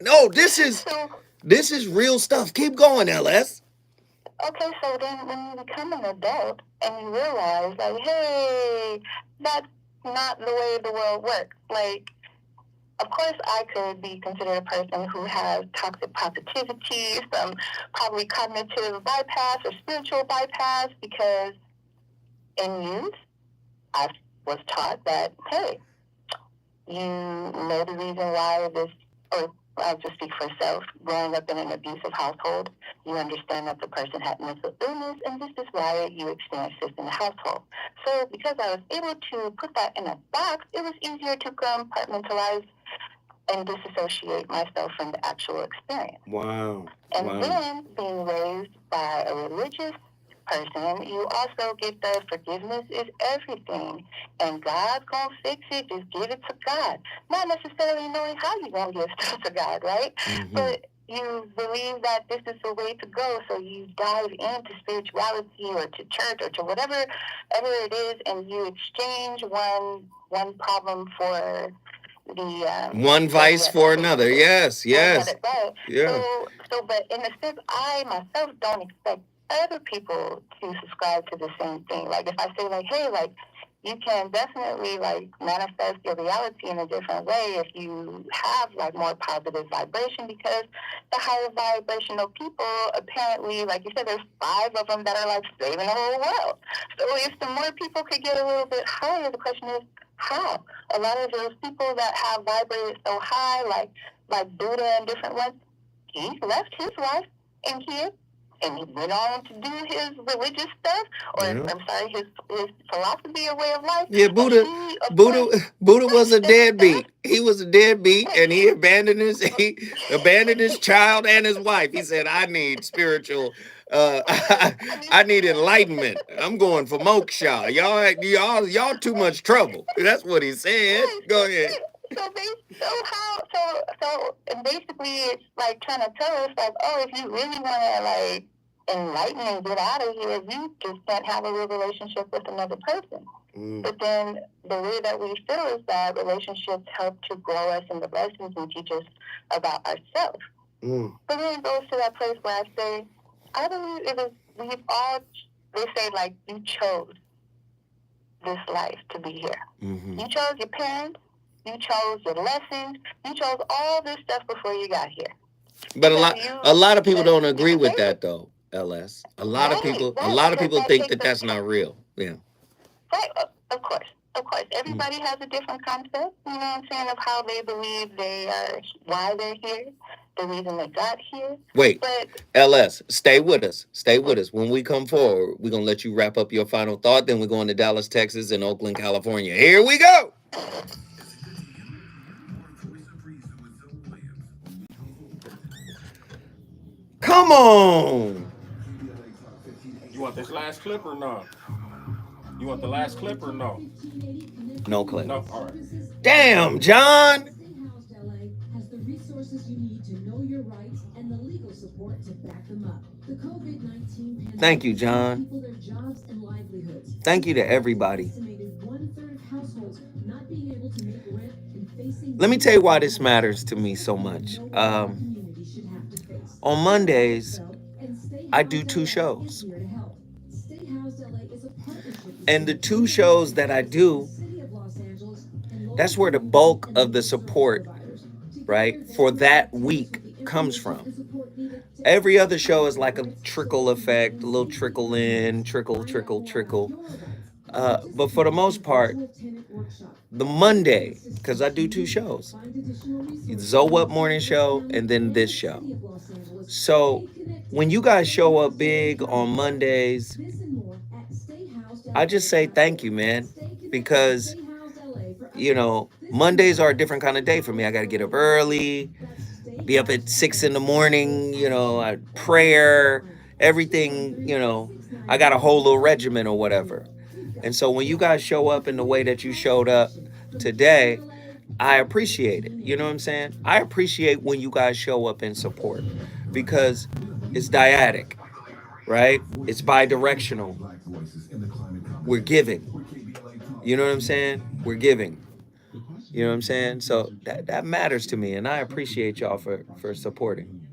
Speaker 2: No, this is real stuff. Keep going, LS.
Speaker 1: Okay, so then when you become an adult and you realize, like, hey, that's not the way the world works. Like, of course, I could be considered a person who has toxic positivity, some probably cognitive bypass or spiritual bypass, because in youth, I was taught that, hey, you know the reason why this, or I'll just speak for self, growing up in an abusive household, you understand that the person had mental illness, and this is why you experienced this in the household. So because I was able to put that in a box, it was easier to compartmentalize and disassociate myself from the actual experience.
Speaker 2: Wow.
Speaker 1: And then being raised by a religious person, you also get the forgiveness is everything, and God's gonna fix it. Just give it to God, not necessarily knowing how you're gonna give stuff to God, right? But you believe that this is the way to go, so you dive into spirituality or to church or to whatever it is, and you exchange one problem for the
Speaker 2: one vice for another. Yes.
Speaker 1: Right.
Speaker 2: Yeah.
Speaker 1: So, but in a sense, I myself don't expect other people to subscribe to the same thing. Like if I say like, hey, like you can definitely like manifest your reality in a different way if you have like more positive vibration, because the higher vibrational people, apparently, like you said, there's 5 of them that are like saving the whole world. So if some more people could get a little bit higher, the question is how? A lot of those people that have vibrated so high, like Buddha and different ones, he left his wife and kids and he went on to do his religious stuff, or I'm sorry, his philosophy or way of life.
Speaker 2: Yeah, Buddha was a deadbeat. He was a deadbeat, and he abandoned his child and his wife. He said, "I need spiritual. I need enlightenment. I'm going for moksha. Y'all too much trouble." That's what he said. Go ahead.
Speaker 1: So basically, it's like trying to tell us, like, oh, if you really want to like enlighten and get out of here, you just can't have a real relationship with another person. But then the way that we feel is that relationships help to grow us in the lessons and teach us about ourselves. But then it goes to that place where I say, I believe we've all, they say like, you chose this life to be here. You chose your parents, you chose your lessons, you chose all this stuff before you got here.
Speaker 2: But a lot of people don't agree with that though, LS. A lot of people think that that's not real. Yeah.
Speaker 1: Right, of course. Everybody has a different concept, you know what I'm saying, of how they believe they are, why they're here, the reason they got here.
Speaker 2: Wait, LS, stay with us. When we come forward, we're going to let you wrap up your final thought. Then we're going to Dallas, Texas, and Oakland, California. Here we go. Come on.
Speaker 13: You want this last clip or no? You want the last clip or no?
Speaker 2: No clip.
Speaker 13: No? All right.
Speaker 2: Damn, John.
Speaker 14: Has the resources you need to know your rights and the legal support to back them up. The COVID-19 pandemic
Speaker 2: Thank you, John. Thank you to everybody. Let me tell you why this matters to me so much. On Mondays, I do 2 shows. And the 2 shows that I do, that's where the bulk of the support, right, for that week comes from. Every other show is like a trickle effect, a little trickle in, trickle, trickle, trickle. But for the most part, the Monday, because I do 2 shows, Zoe Up Morning Show and then this show. So when you guys show up big on Mondays, I just say thank you, man, because, you know, Mondays are a different kind of day for me. I got to get up early, be up at 6 in the morning, you know, prayer, everything, you know, I got a whole little regimen or whatever. And so when you guys show up in the way that you showed up today, I appreciate it. You know what I'm saying? I appreciate when you guys show up in support because it's dyadic, right? It's bi-directional. We're giving. You know what I'm saying? We're giving. You know what I'm saying? So that matters to me, and I appreciate y'all for supporting.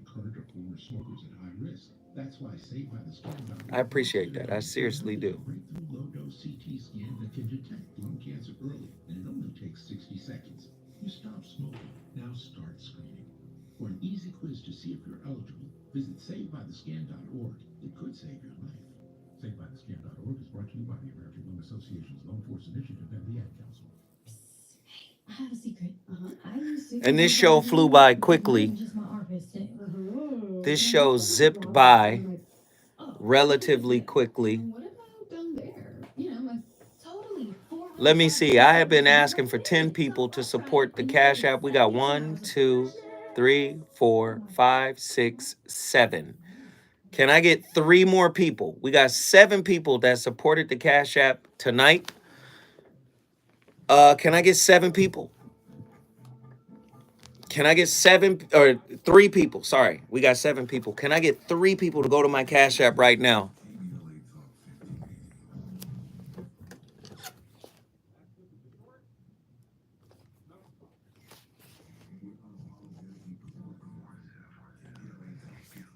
Speaker 2: I appreciate that. I seriously do. For an easy quiz to see if you're eligible, visit savebythescan.org. It could save your life. Savebythescan.org is brought to you by the American Lung Association's Lung Force Initiative and the Ad Council. I have a secret. And this show flew by quickly. This show zipped by relatively quickly. Let me see. I have been asking for 10 people to support the Cash App. We got 1, 2, 3, 4, 5, 6, 7. Can I get 3 more people? We got 7 people that supported the Cash App tonight. Can I get 7 people? Can I get 7 or 3 people? Sorry, we got 7 people. Can I get 3 people to go to my Cash App right now?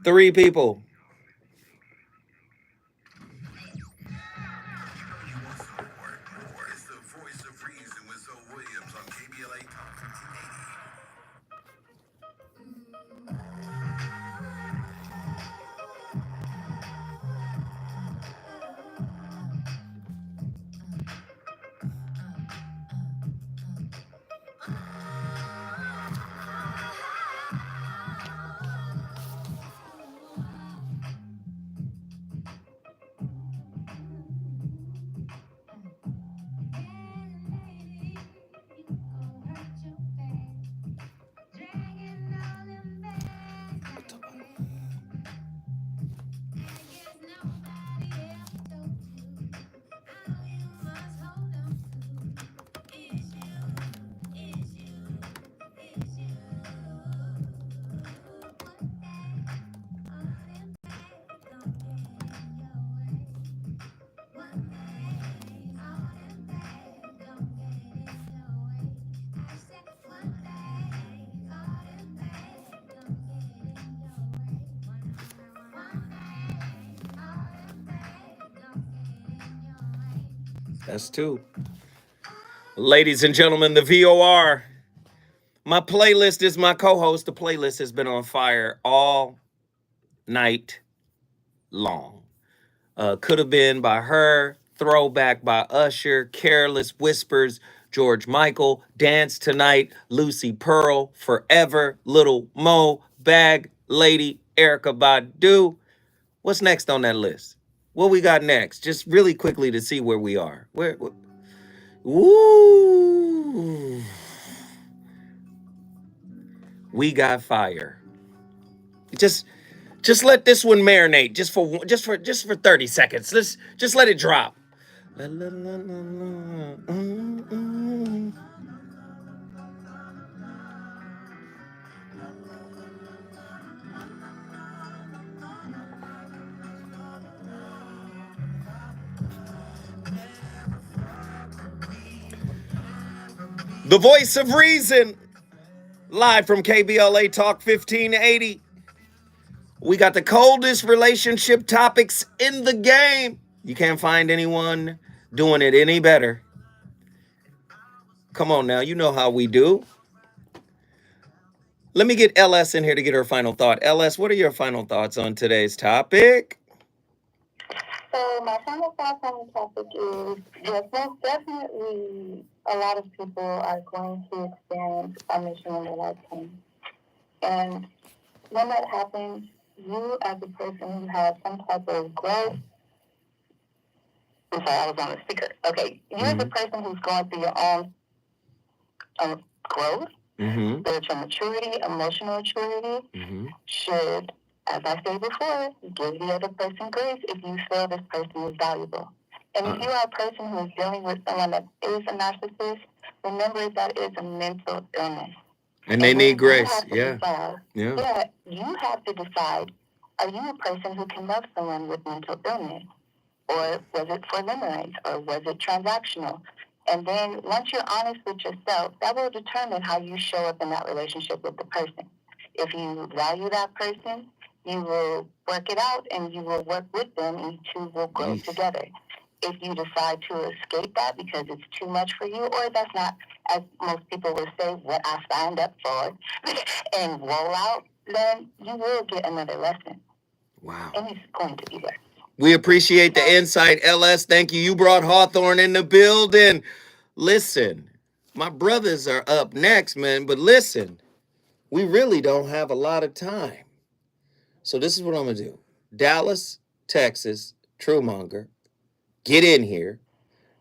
Speaker 2: Three people. That's 2. Ladies and gentlemen, the VOR. My playlist is my co-host. The playlist has been on fire all night long. Could have been by her, Throwback by Usher, Careless Whispers, George Michael, Dance Tonight, Lucy Pearl, Forever, Little Mo, Bag Lady, Erykah Badu. What's next on that list? What we got next? Just really quickly to see where we are. Ooh. We got fire. Just let this one marinate just for 30 seconds. Let's just let it drop. The voice of reason, live from KBLA Talk 1580. We got the coldest relationship topics in the game. You can't find anyone doing it any better. Come on now, you know how we do. Let me get LS in here to get her final thought. LS, what are your final thoughts on today's topic?
Speaker 1: So my final thoughts on the topic is, yes, most definitely a lot of people are going to experience omission in their lifetime. And when that happens, you as a person who has some type of growth, I'm sorry, I was on the speaker. Okay, you as a person who's going through your own growth, spiritual maturity, emotional maturity, should, as I said before, give the other person grace if you feel this person is valuable. And if you are a person who is dealing with someone that is a narcissist, remember that is a mental illness.
Speaker 2: And they need grace.
Speaker 1: Decide, you have to decide, are you a person who can love someone with mental illness? Or was it for limerence? Or was it transactional? And then once you're honest with yourself, that will determine how you show up in that relationship with the person. If you value that person, you will work it out and you will work with them and you two will grow together. If you decide to escape that because it's too much for you, or that's not, as most people will say, what I signed up for, and roll out, then you will get another lesson.
Speaker 2: Wow.
Speaker 1: And it's going to be there.
Speaker 2: We appreciate the insight, LS. Thank you. You brought Hawthorne in the building. Listen, my brothers are up next, man. But listen, we really don't have a lot of time. So this is what I'm going to do. Dallas, Texas, Truemonger, get in here.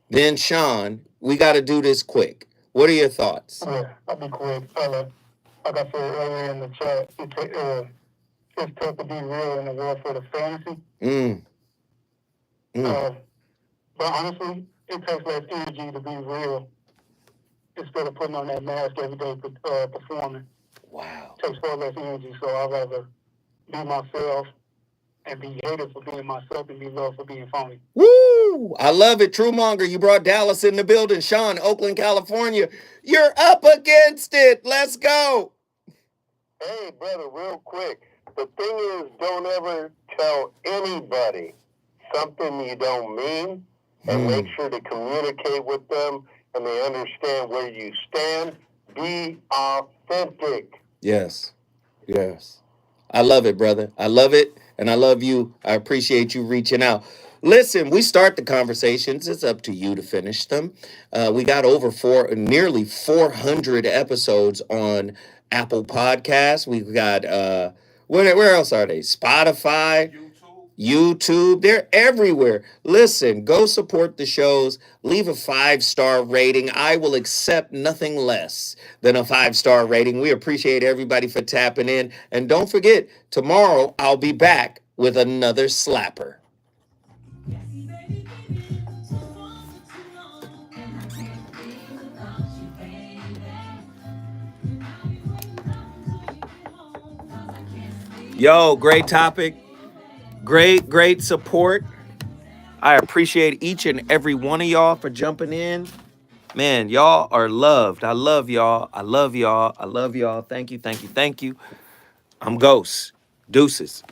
Speaker 2: Then Sean, we got to do this quick. What are your thoughts?
Speaker 10: Yeah, I'll be quick. Like I said earlier in the chat, it's tough to be real in the world for the fantasy. But honestly, it takes less energy to be real instead of putting on that mask every day performing.
Speaker 2: Wow.
Speaker 10: It takes far less energy, so I'd rather be myself and be hated for being myself and be loved for being phony.
Speaker 2: Woo! I love it. Truemonger, you brought Dallas in the building. Sean, Oakland, California. You're up against it. Let's go.
Speaker 15: Hey, brother, real quick. The thing is, don't ever tell anybody something you don't mean, and make sure to communicate with them and they understand where you stand. Be authentic.
Speaker 2: Yes. Yes. I love it, brother. I love it. And I love you. I appreciate you reaching out. Listen, we start the conversations. It's up to you to finish them. We got nearly 400 episodes on Apple Podcasts. We've got, where else are they? Spotify, YouTube. They're everywhere. Listen, go support the shows. Leave a 5-star rating. I will accept nothing less than a 5-star rating. We appreciate everybody for tapping in. And don't forget, tomorrow I'll be back with another slapper. Yo, great topic. Great support. I appreciate each and every one of y'all for jumping in. Man, y'all are loved. I love y'all. I love y'all. I love y'all. Thank you, thank you, thank you. I'm Ghost. Deuces.